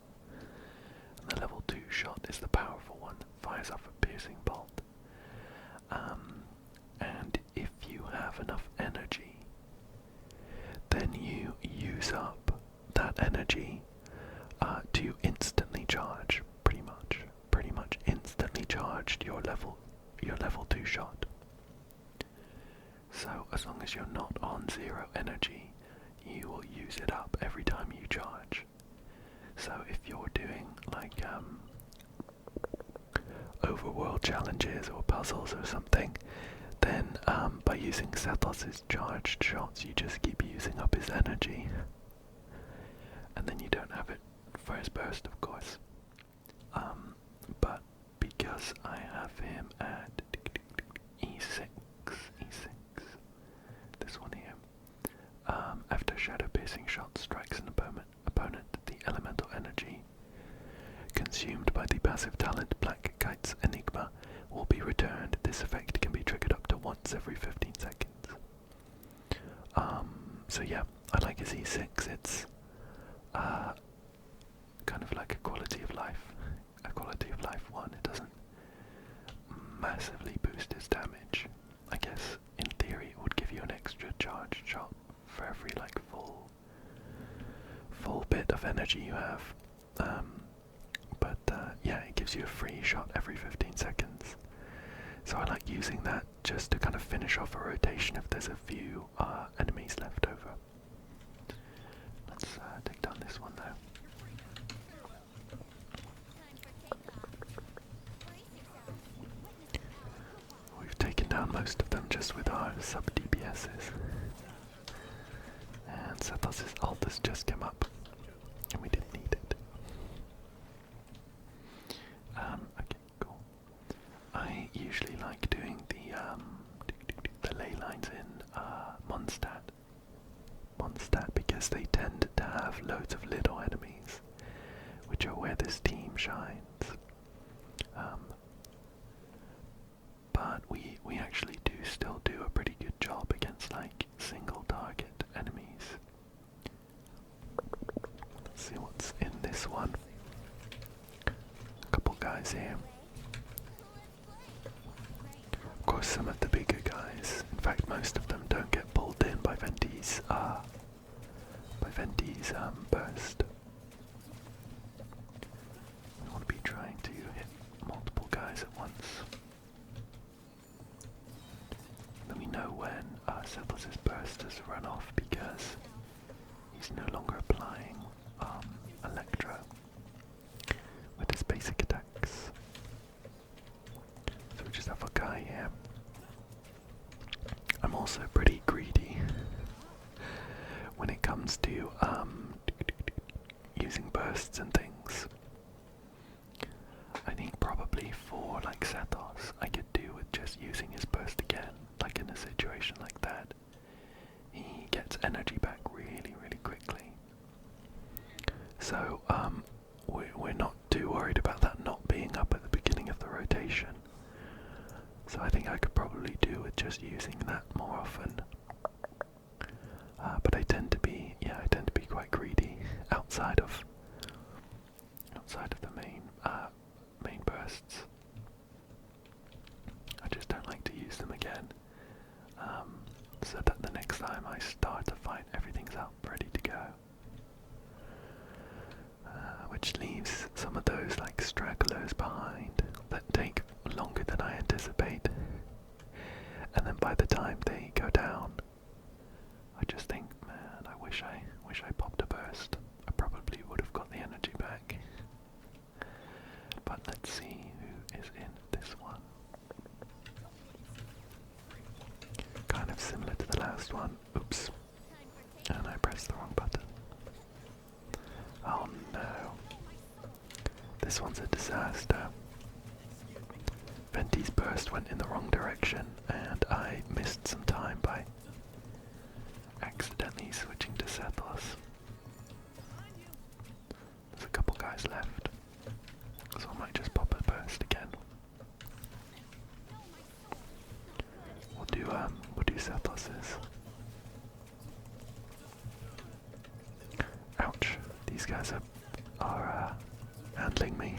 And the level 2 shot is the powerful one that fires off a piercing bolt. And if you have enough energy, then you use up that energy to instantly charge, pretty much instantly charged your level 2 shot. So as long as you're not on 0 energy, you will use it up every time you charge. So if you're doing like overworld challenges or puzzles or something, then by using Sethos's charged shots, you just keep using up his energy. And then you don't have it for his burst, of course. But because I have him at E6, this one here, after Shadow Piercing Shot strikes an opponent, the elemental energy consumed by the passive talent Black Kite's Enigma will be returned. This effect can be triggered up to once every 15 seconds. So yeah, I like his E6. It's kind of like a quality of life one. It doesn't massively boost his damage. I guess in theory it would give you an extra charge shot for every like full bit of energy you have. But yeah, it gives you a free shot every 15 seconds. So I like using that just to kind of finish off a rotation if there's a few enemies left over. Let's take down this one though. We've taken down most of them just with our sub DPSs. And Sethos's ult has just come up, and we didn't need it. Okay, cool. I usually like doing the ley lines in Mondstadt because they tend to have loads of little enemies, which are where this team shines. But we actually do still do a pretty good job against like single target enemies. Let's see what's in this one. A couple guys here. Of course, some of the bigger guys, in fact most of them, don't get pulled in by Venti's burst. We want to be trying to hit multiple guys at once. Then we know when Sethos's burst has run off because he's no longer applying Electro with his basic attacks. So we just have a guy here. I'm also pretty greedy when it comes to using bursts and things. I think probably for like Sethos, I could do with just using his burst again. Like in a situation like that, he gets energy back really, really quickly. So we're not too worried about that not being up at the beginning of the rotation. So I think I could probably do with just using that more often. But I tend to be quite greedy outside of the main bursts. I just don't like to use them again. So that the next time I start a fight, everything's up, ready to go. Which leaves some of those like stragglers behind that take longer than I anticipate. And then by the time they go down, I just think, man, I wish I popped a burst. I probably would have got the energy back. But let's see who is in this one. Kind of similar to the last one. Oops. And I pressed the wrong button. Oh no. This one's a disaster. Venti's burst went in the wrong direction and I missed some time by accidentally switching to Sethos. There's a couple guys left, so I might just pop a burst again. Xathoses. Ouch, these guys are handling me.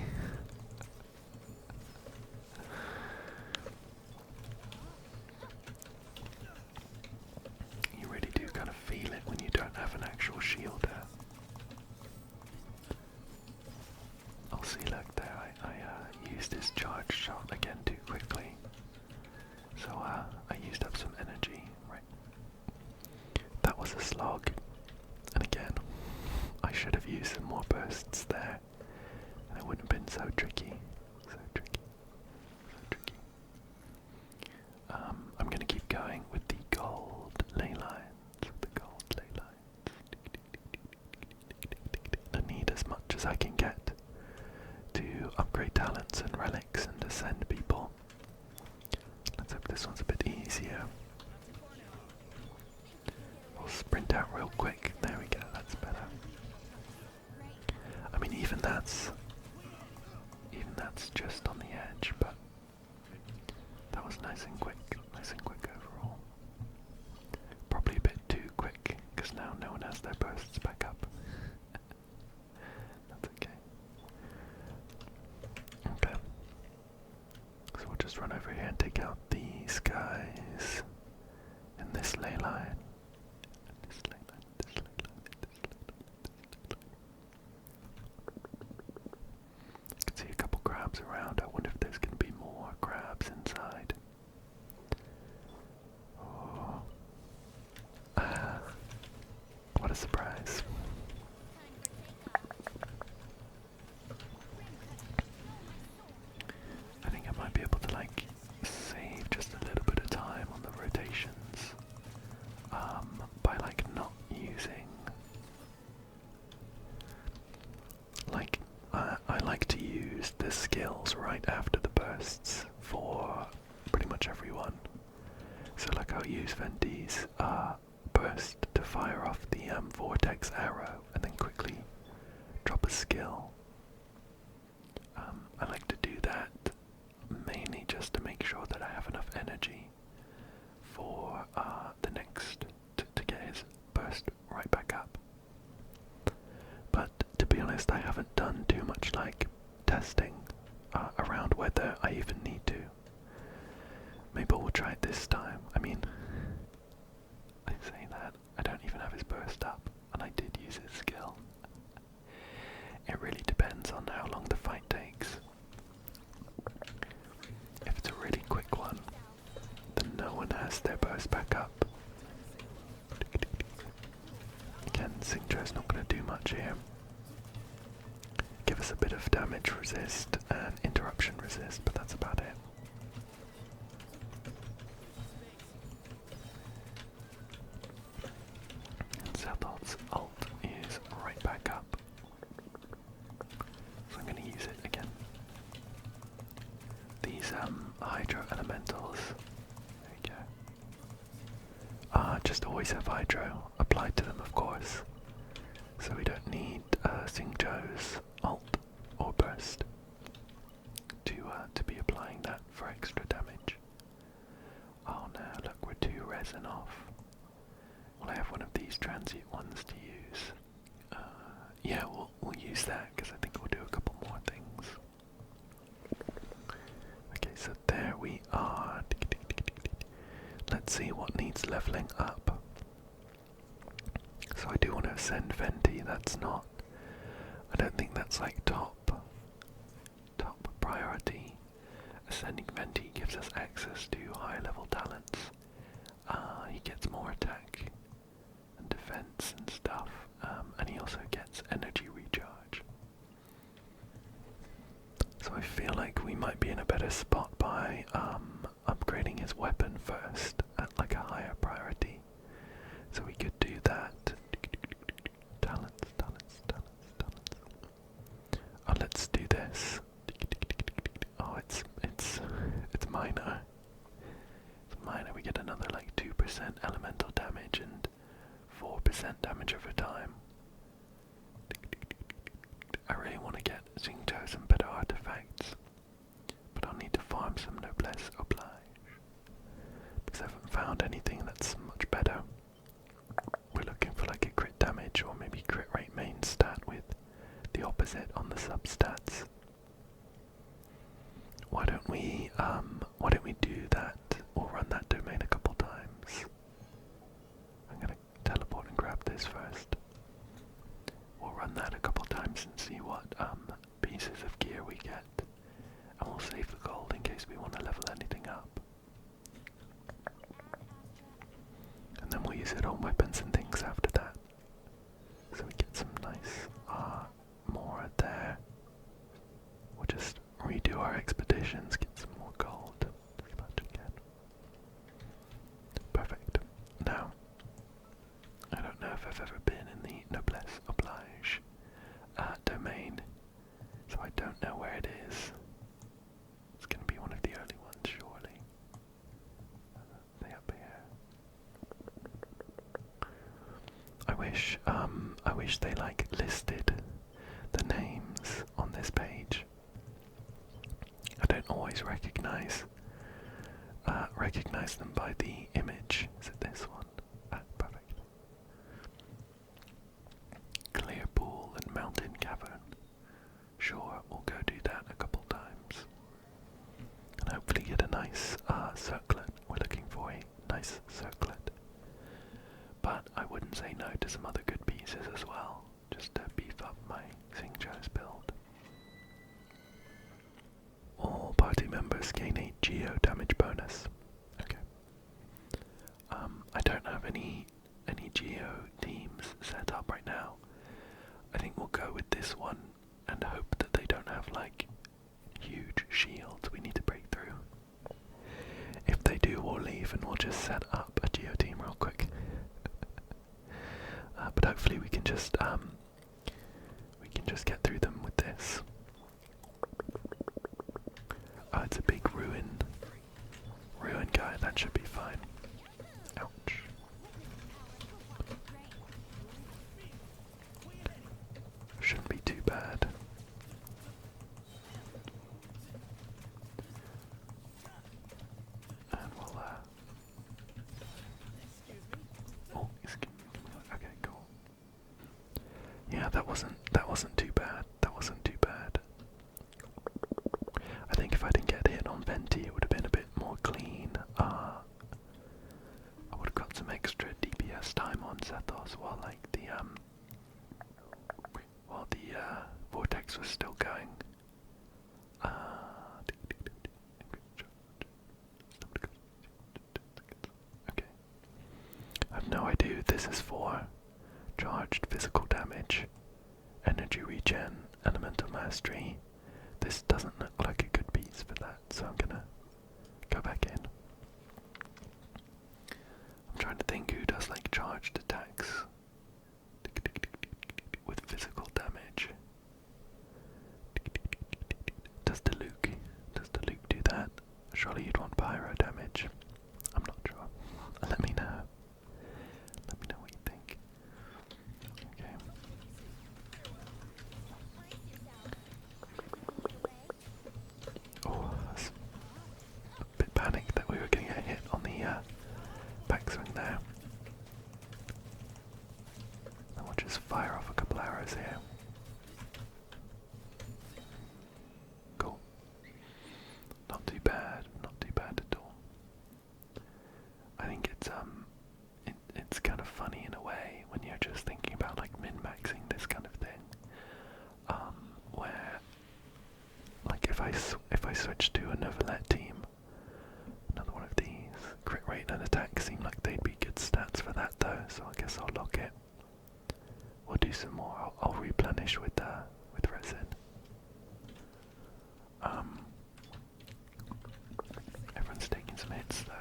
You really do kind of feel it when you don't have an actual shield there. Oh, see, look there, I used his charge shot again too quickly. So I used up some energy, right? That was a slog. And again, I should have used some more bursts there. And it wouldn't have been so tricky. So tricky. So tricky. I'm gonna keep going with the gold ley lines. The gold ley lines. I need as much as I can get to upgrade talents and relics and ascend people. Let's hope this one's a bit easier. We'll sprint out real quick. There we go, that's better. I mean, even that's just on the edge, but that was nice and quick overall. Probably a bit too quick, because now no one has their bursts back up. That's okay. Okay. So we'll just run over here and take out these guys in this ley line. This ley line, this ley line, this ley line. I can see a couple crabs around. I wonder if there's going to be more crabs inside. Oh. What a surprise. I think I might be able to like save just a little bit of time on the rotations by like not using like I like to use the skills right after the bursts for pretty much everyone. So like I'll use Venti's burst to fire off the vortex arrow and then quickly drop a skill. I like to do that mainly just to make sure that I have enough energy for the next to get his burst right back up. But to be honest, I haven't done too much like testing around whether I even need to. Maybe we'll try it this time. I mean, I say that, I don't even have his burst up, and I did use his skill. It really depends on how long the fight takes. If it's a really quick one, then no one has their burst back up. Again, Xingqiu's not going to do much here. Give us a bit of damage resist and interruption resist, but that's about it. And Xathoth's ult is right back up. So I'm going to use it again. These Hydro Elementals, there you go. Just always have Hydro applied to them, of course. So we don't need Xingqiu's ult or burst to be applying that for extra damage. Oh no, look, we're 2 resin off. Will I have one of these transient ones to use? Yeah, we'll use that because I think we'll do a couple more things. Okay, so there we are. Let's see what needs leveling up. So I do want to ascend Venti. That's not. I don't think that's like top priority. Ascending Venti gives us access to higher level talents. He gets more attack and defense and stuff, and he also gets energy recharge. So I feel like we might be in a better spot by upgrading his weapon first at like a higher priority. So we could do that. Talents. Oh, let's do this. Oh, it's minor. It's minor. We get another like 2% elemental damage and 4% damage over time. I really want to get Xingqiu some better artifacts, but I'll need to farm some noblesse oblige because I haven't found anything that's much better. We're looking for like a crit damage or maybe crit rate main stat with the opposite on the substats. Why don't we do that or run that domain a couple times? I'm gonna teleport and grab this first. We'll run that a couple times and see what pieces of gear we get. And we'll save the gold in case we want to level anything up. And then we'll use it on weapons and things after that. So we get some nice more there. We'll just redo our expeditions, get some more gold. As much again. Perfect. Now, I don't know if I've ever been in the Noblesse Oblige domain, so I don't know where it is. It's going to be one of the early ones, surely. They up here. I wish they like listed the names on this page. I don't always recognize them by the image. Is it this one? Perfect. Clear pool and mountain cavern. Sure, we'll go do that a couple times. And hopefully get a nice circlet. We're looking for a nice circlet. But I wouldn't say no to some other good pieces as well, just to beef up my Xingqiu's build. All party members gain a geo damage bonus. Okay. I don't have any geo teams set up right now. I think we'll go with this one and hope that they don't have like huge shields we need to break through. If they do, we'll leave and we'll just set up a geo team real quick. But hopefully we can just get through them with this. Oh, it's a big ruin guy. That should be fine. Ouch. Shouldn't be too bad. And we'll oh, okay, cool. Yeah, that wasn't too bad. That wasn't too bad. I think if I didn't get hit on Venti, it would have been a bit more clean. I would have got some extra DPS time on Zethos while the vortex was still going. Okay. I have no idea who this is for. Charged physical damage, energy regen, elemental mastery. This doesn't look like a good piece for that, so I'm gonna go back in. I'm trying to think who does like charged attacks with physical damage. Does the Luke do that? Surely you'd want pyro damage. I'm not sure. Let me know. Let me know what you think. Okay. Oh, I was a bit panicked that we were going to get hit on the backswing there. And we'll just fire off a couple arrows here. Cool. Not too bad at all. I think it's kind of funny in a way when you're just thinking about like min-maxing this kind of thing. Where like if I switch to a Novelet team, another one of these, crit rate and attack seem like they'd be good stats for that though, so I guess I'll lock it. We'll do some more. I'll replenish with resin. Everyone's taking some hits though.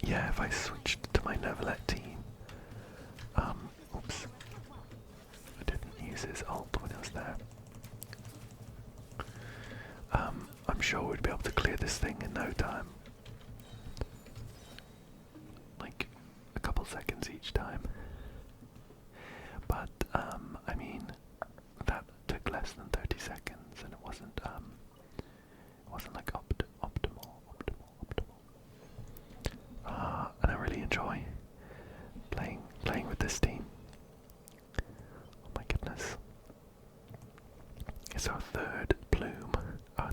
Yeah, if I switched to my Novelet team, oops, I didn't use his ult when it was there. I'm sure we'd be able to clear this thing in no time. Like, a couple seconds each time. But, I mean, that took less than 30 seconds, and it wasn't like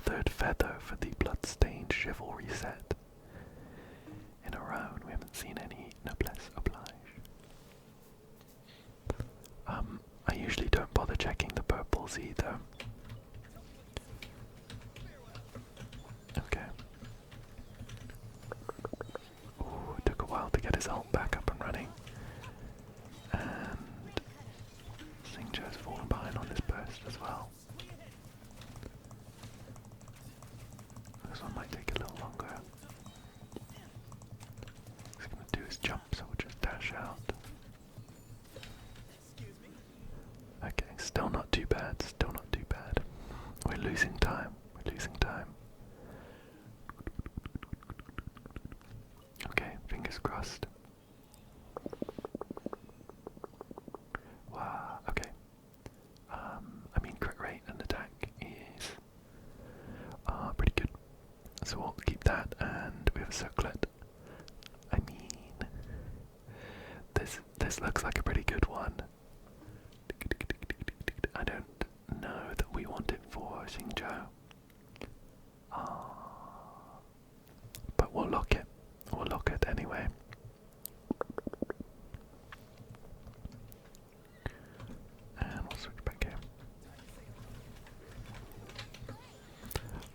third feather for the bloodstained chivalry set in a row, and we haven't seen any noblesse oblige. I usually don't bother checking the purples either. Okay. Ooh, it took a while to get his ult back up and running. And Xingqiu's fallen behind on his burst as well. This one might take a little longer. He's going to do his jump, so we'll just dash out. Okay, still not too bad, still not too bad. We're losing time, we're losing time. Okay, fingers crossed. Wow, okay. I mean, crit rate and attack is pretty good. So we'll keep that, and we have a circlet. I mean, this looks like a pretty good one. I don't know that we want it for Xingqiu. But we'll lock it. We'll lock it anyway. And we'll switch back here.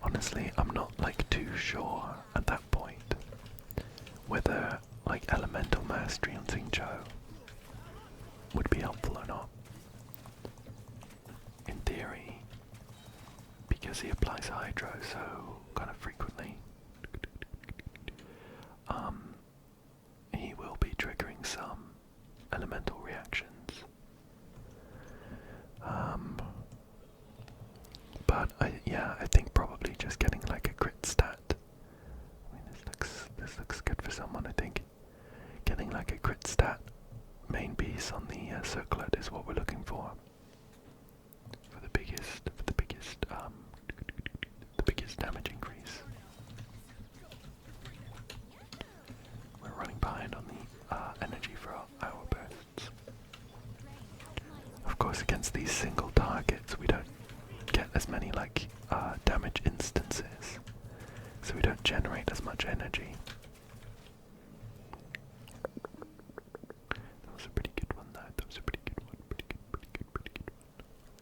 Honestly, I'm not like too sure at that point whether like elemental mastery on Xingqiu would be helpful or not. In theory, because he applies Hydro so kind of frequently, he will be triggering some elemental reactions. But I think probably just getting like a crit stat. I mean, this looks good for someone. I think getting like a crit stat main piece on the circlet is what we're looking for. For the biggest damage increase. We're running behind on the energy for our bursts. Of course, against these single targets, we don't get as many like damage instances, so we don't generate as much energy. That was a pretty good one, though. That was a pretty good one. Pretty good.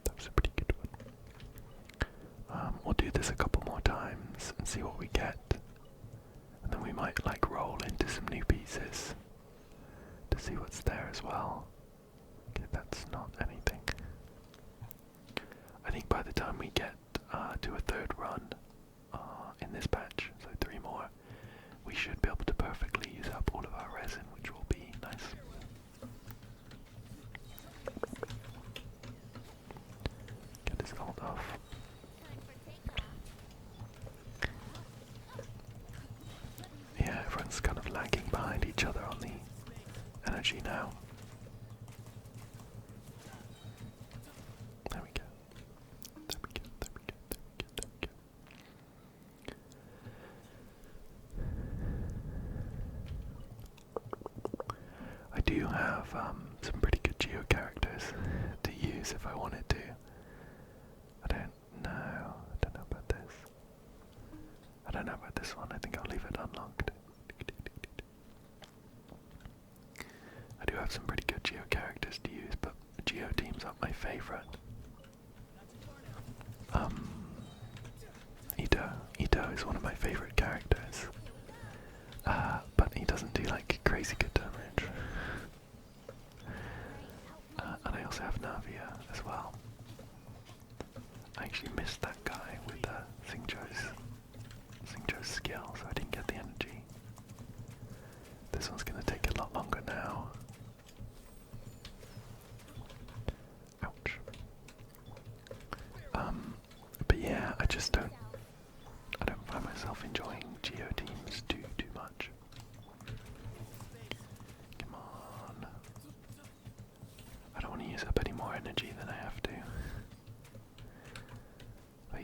That was a pretty good one. We'll do this a couple more times and see what we get, and then we might like roll into some new pieces to see what's there as well. Okay, that's not anything. I think by the time we get to a third run in this patch, so 3 more, we should be able to perfectly use up all of our resin, which will be nice. Get this ult off. Yeah, everyone's kind of lagging behind each other on the energy now. There we go. There we go, there we go, there we go, there we go. I do have some pretty good geo characters to use if I wanted to. I don't know about this. I don't know about this one. I think I'll leave it unlocked. I do have some pretty good geo characters to use, but geo teams aren't my favourite. Ito is one of my favourite characters, but he doesn't do like crazy good damage. And I also have Navia as well. I actually missed that guy with Xingqiu's skill, so I didn't get the energy. This one's going to take a lot longer now. Ouch. But yeah, I don't find myself enjoying geo teams too much. Come on. I don't want to use up any more energy than I have to. But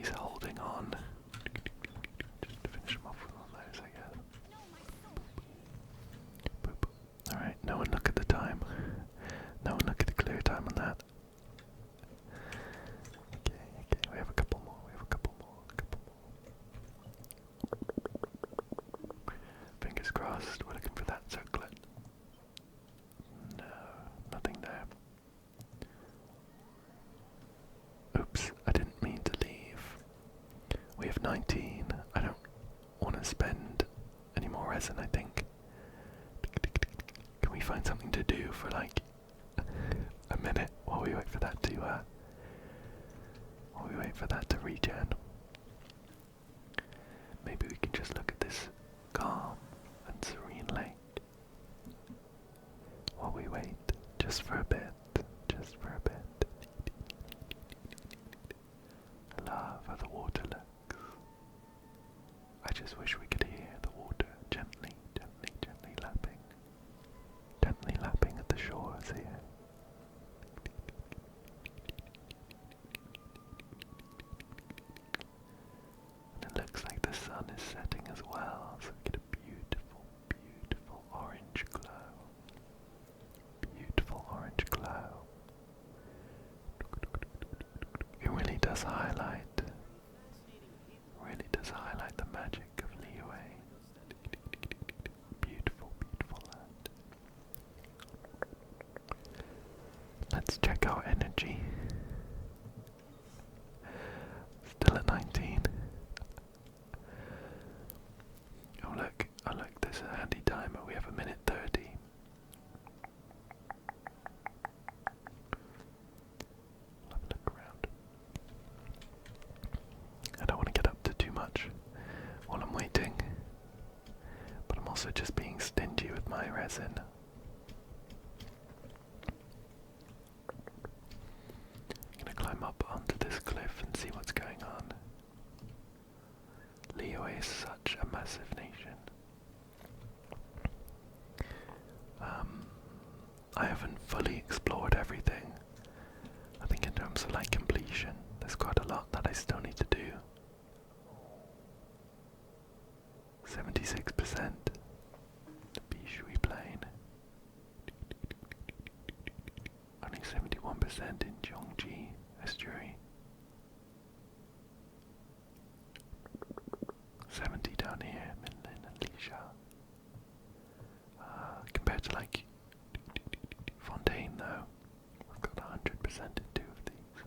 We have 19. I don't want to spend any more resin, I think. Can we find something to do for like a minute while we wait for that to regen? Maybe we can just look at this calm and serene lake while we wait, just for a bit, just for a bit. I love how the water looks. I just wish we could hear the water gently, gently, gently lapping at the shores here. And it looks like the sun is setting as well, so we get a beautiful, beautiful orange glow. Beautiful orange glow. It really does highlight the magic of Liyue. Beautiful, beautiful land. Let's check our energy. Still at 19. Oh look, there's a handy timer. We have a minute 30. Have a look around. I don't want to get up to too much while I'm waiting, but I'm also just being stingy with my resin. I'm gonna climb up onto this cliff and see what's going on. Liyue is such a massive nation. I haven't fully explored everything. I think in terms of like completion, there's quite a lot that I still need to do. 76%. The Bishui Plain. Only 71% in Zhongji Estuary. 70 down here, Minlin and Lisha. Compared to like Fontaine though, we've got 100% in 2 of these.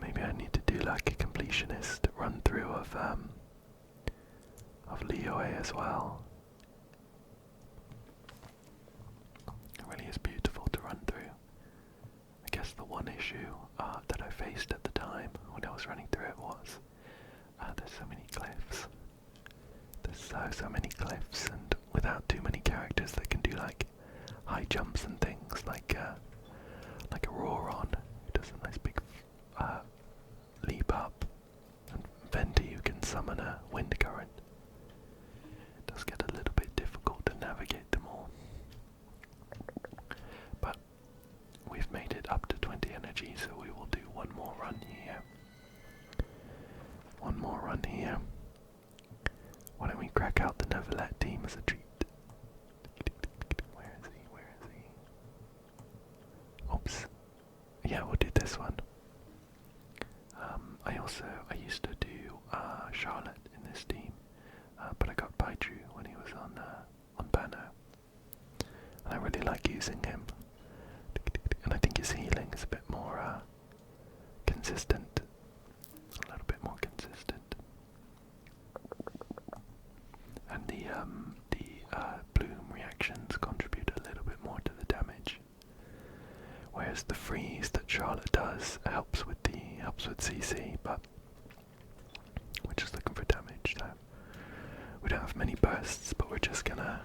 Maybe I need to do like a completionist run through of Liyue as well. It really is beautiful to run through. I guess the one issue that I faced at the time when I was running through it was there's so many cliffs. There's so many cliffs, and without too many characters that can do like high jumps and things, like a Roron who does a nice big leap up, and Venti who can summon a wind current. It does get a little bit difficult to navigate them all. But we've made it up to 20 energy, so we will do one more run here. One more run here. Why don't we crack out the Neverlet team as a treat? Where is he? Where is he? Oops. Yeah, we'll do this one. I used to do Charlotte in this team, but I got Baiju when he was on Bano, and I really like using him. And I think his healing is a bit more consistent, a little bit more consistent. And the bloom reactions contribute a little bit more to the damage, whereas the freeze that Charlotte does helps with CC, but we're just looking for damage. So we don't have many bursts, but we're just gonna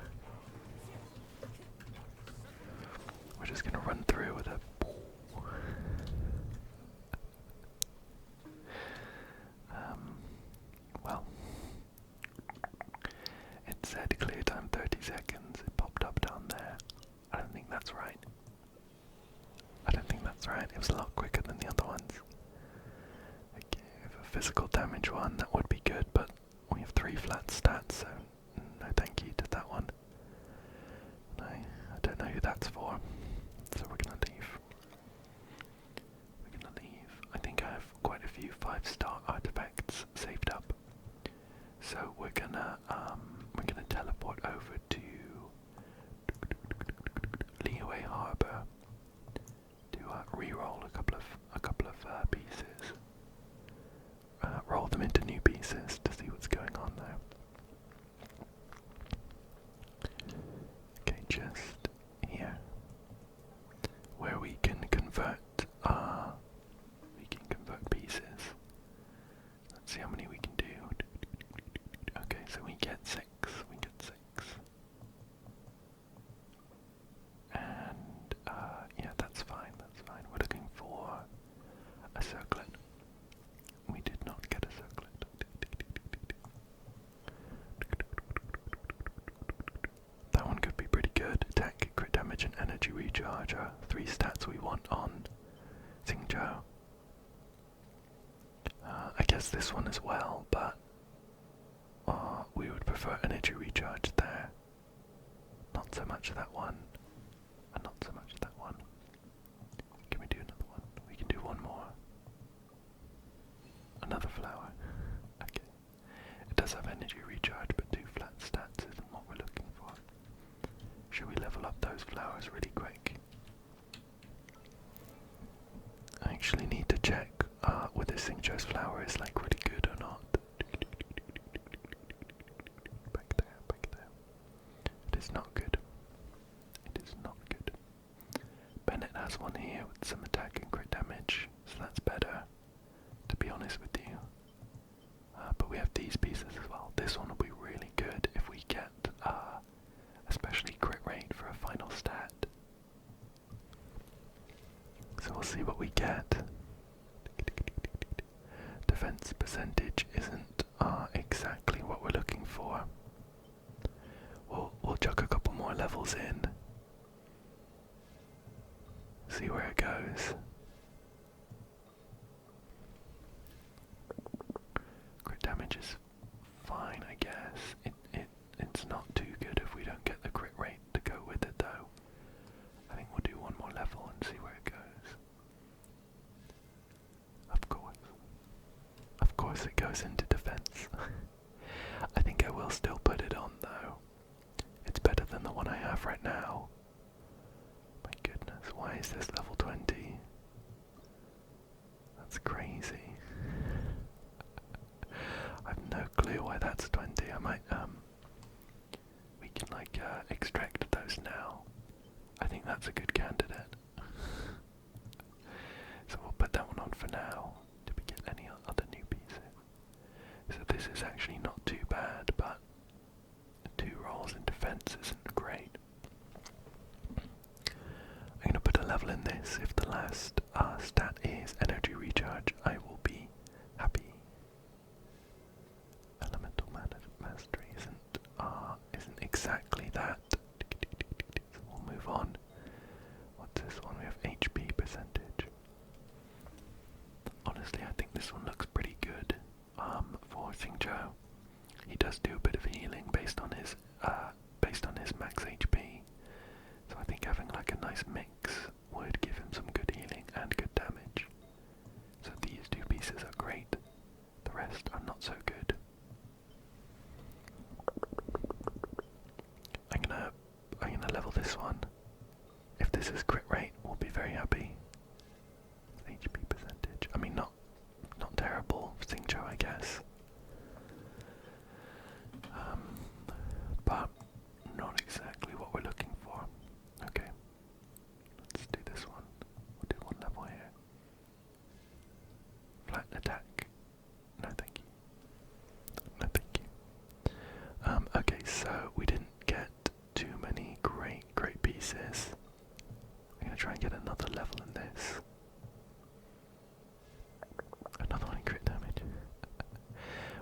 run through with a well, it said clear time 30 seconds. It popped up down there. I don't think that's right. It was a lot quicker than the other ones. Okay, if a physical damage one, that would be good, but we have 3 flat stats, so no thank you to that one. No, I don't know who that's for, so we're gonna leave. I think I have quite a few 5-star artifacts saved up, so we're gonna teleport over to Liyue Harbor to re-roll a couple of pieces. let's see how many we can do. Okay, so we get 6. We get 6. And yeah, that's fine. That's fine. We're looking for a circlet. We did not get a circlet. That one could be pretty good. Attack, crit damage, and energy recharge are 3 stats we want on Xingqiu. I guess this one as well, but we would prefer energy recharge there. Not so much that one, and not so much that one. Can we do another one? We can do one more. Another flower. Okay. It does have energy recharge, but 2 flat stats isn't what we're looking for. Should we level up those flowers really quick? I actually need to check whether Xingqiu's flower is like really good or not. Back there, back there. It is not good. It is not good. Bennett has one here with some attack and crit damage, so that's better, to be honest with you. But we have these pieces as well. This one will be really good if we get especially crit rate for a final stat. So we'll see what we get. Defense percentage isn't exactly what we're looking for. We'll chuck a couple more levels in. See where it goes. Crit damage is fine, I guess. It's not too good if we don't get the crit rate to go with it, though. I think we'll do one more level and see where it goes. Of course it goes into defense. I think I will still put it on, though. It's better than the one I have right now. My goodness, why is this level 20? That's crazy. I have no clue why that's 20. I might, we can like extract those now. I think that's a good candidate. So we'll put that one on for now. Did we get any other new pieces? So this is actually not too bad, but 2 rolls in defense isn't great. I'm going to put a level in this. If the last stat is energy recharge, I will be happy. Elemental mastery isn't exactly that. So we'll move on. What's this one? We have HP percentage. Honestly, I think this one looks pretty good for Xingqiu. He does do a bit of healing based on his max HP. So I think having like a nice mix would give him some good healing and good damage. So these 2 pieces are great. The rest are not so good. I'm gonna level this one. If this is crit rate, we'll be very happy. HP percentage. I mean, not terrible for Xingqiu, I guess. But not exactly what we're looking for. Okay, let's do this one. We'll do one level here. Flat attack. No thank you. No thank you. Okay, so we didn't get too many great pieces. I'm gonna try and get another level in this. Another one in crit damage.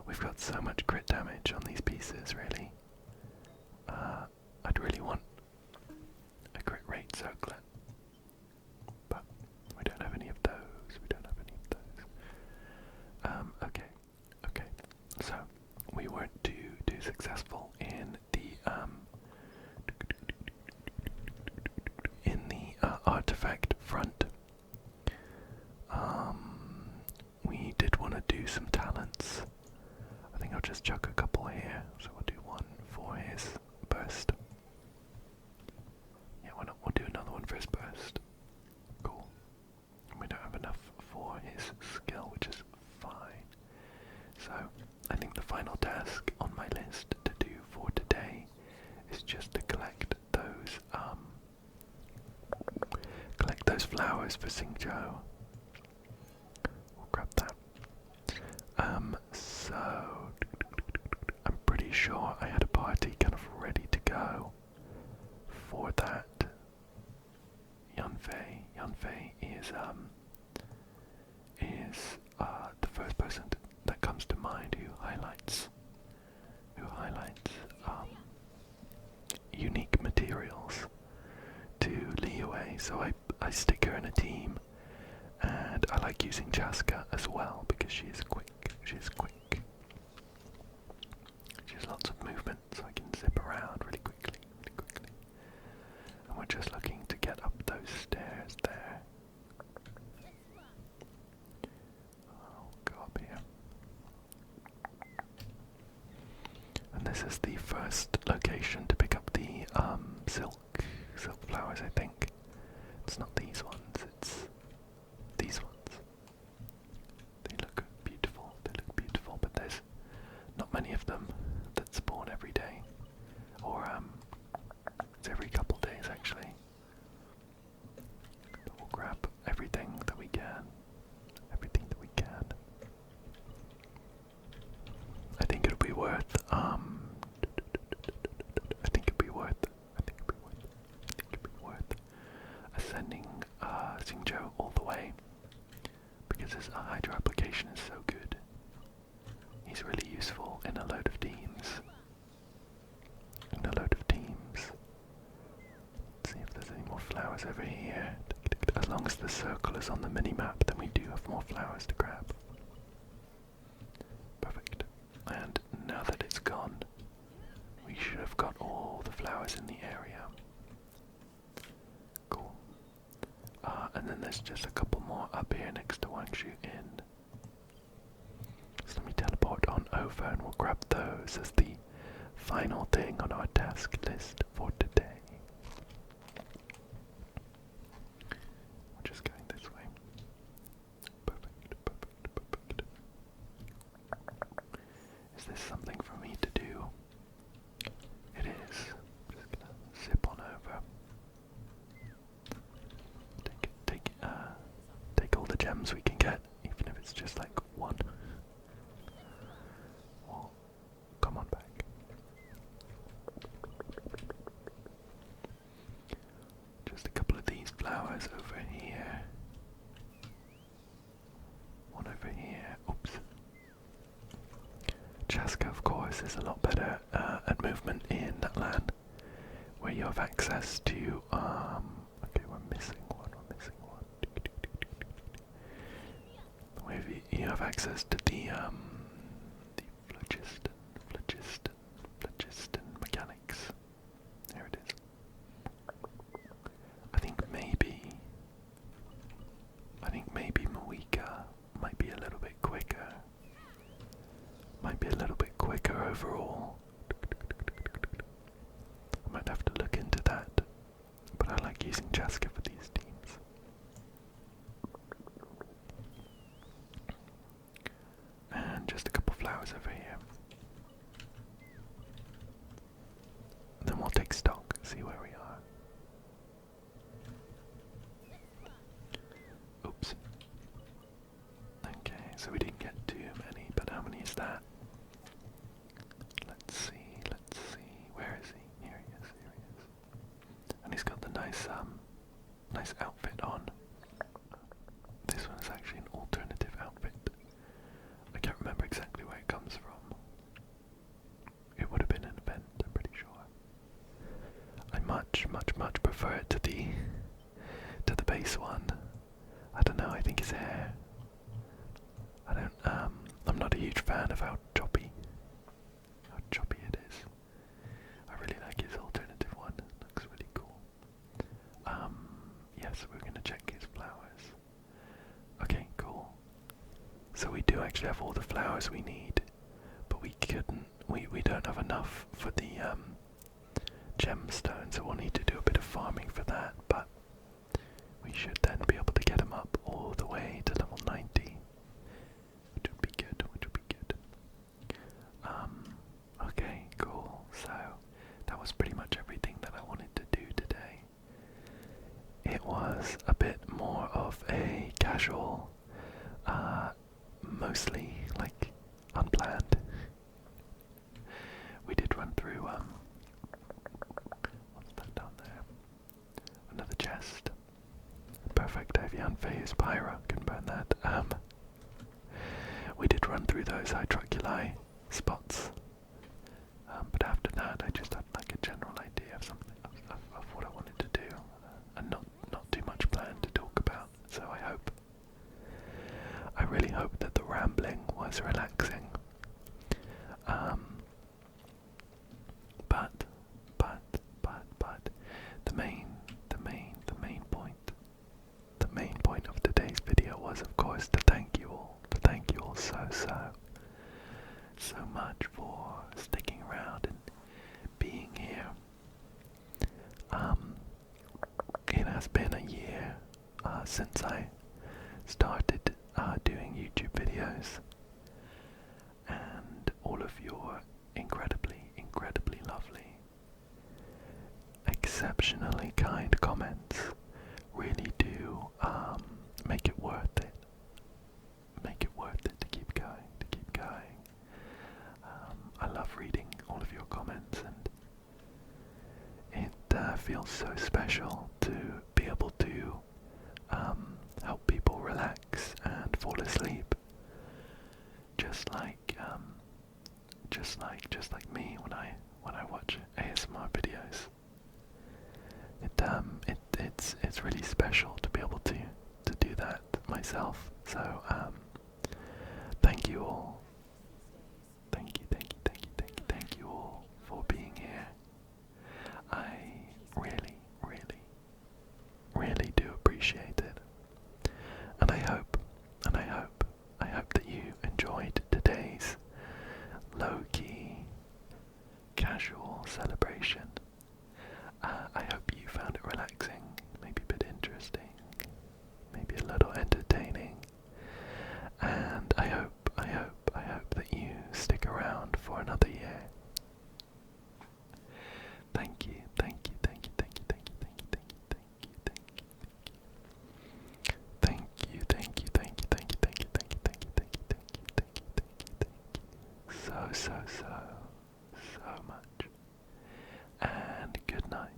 We've got so much crit damage on these pieces, really. I'd really want a crit rate circlet, but we don't have any of those. We don't have any of those. Okay. So we weren't too successful in the artifact front. We did want to do some talents. I think I'll just chuck a couple here. So we'll do one for his burst. Yeah, why not? We'll do another one for his burst. Cool. And we don't have enough for his skill, which is fine. So I think the final task on my list to do for today is just to collect those flowers for Xingqiu. We'll grab that. so I stick her in a team, and I like using Chaska as well because she is quick. She has lots of movement, so I can zip around really quickly. And we're just looking to get up those stairs there. Oh, go up here. And this is the first location to pick up the silk flowers, I think. It's not these ones, it's these ones. They look beautiful, but there's not many of them that spawn every day. Or it's every couple days actually. But we'll grab everything that we can. I think it'll be worth ascending Xingzhou all the way because his Hydro application is so good. He's really useful in a load of teams. Let's see if there's any more flowers over here. As long as the circle is on the mini-map, then we do have more flowers to grab. Perfect. And now that it's gone, we should have got all the flowers in the area. Cool. And then there's just a couple more up here next to Wangshu Inn. So let me teleport on over and we'll grab those as the final thing on our task list for today. We're just going this way. Perfect. Is this something for me to do? It is. I'm just gonna zip on over. Take all the gems we can get, even if it's just like one. Well, come on back. Just a couple of these flowers over here. One over here. Oops. Chaska, of course, is a lot better at movement in that land where you have access to. Okay, we're missing one. Where you have access to the phlogiston mechanics. There it is. I think maybe Moika might be a little bit quicker. Overall. I might have to look into that, but I like using Chaska for these teams. And just a couple flowers over here. Then we'll take stock, see where we are. Oops. Okay, so we didn't get too many, but how many is that? Let's see. Where is he? Here he is. And he's got the nice outfit on. This one is actually an alternative outfit. I can't remember exactly where it comes from. It would have been an event, I'm pretty sure. I much prefer it to the base one. I don't know, I think his hair. I'm not a huge fan of how choppy it is. I really like his alternative one. It looks really cool. Yes, we're gonna check his flowers. Okay, cool. So we do actually have all the flowers we need, but we don't have enough for the gemstone, so we'll need to do a bit of farming for that, but we should then be able to get them up all the way to level 90. Which would be good. Okay, cool. So that was pretty much everything that I wanted to do today. It was a bit more of a casual, mostly like unplanned. We did run through what's that down there? Another chest. Perfect. Avian Phase Pyra, can burn that. We did run through those Hydroculi spots, but after that I just had like a general idea of something of what I wanted to do, and not too was relaxing. But the main point of today's video was, of course, to thank you all so much for sticking around and being here. It has been a year since I started doing YouTube videos, and all of your incredibly lovely, exceptionally kind comments really do make it worth it. Make it worth it to keep going. I love reading all of your comments, and it feels so special to be able to help people relax and fall asleep, just like me when I watch ASMR videos. It's really special to be able to do that myself. So thank you all. Thank you all for being here. I really do appreciate it. And I hope that you enjoyed today's low-key, casual celebration. I hope you found it relaxing, maybe a bit interesting, maybe a little entertaining, and I hope that you stick around for another year. Thank you. So much. And good night.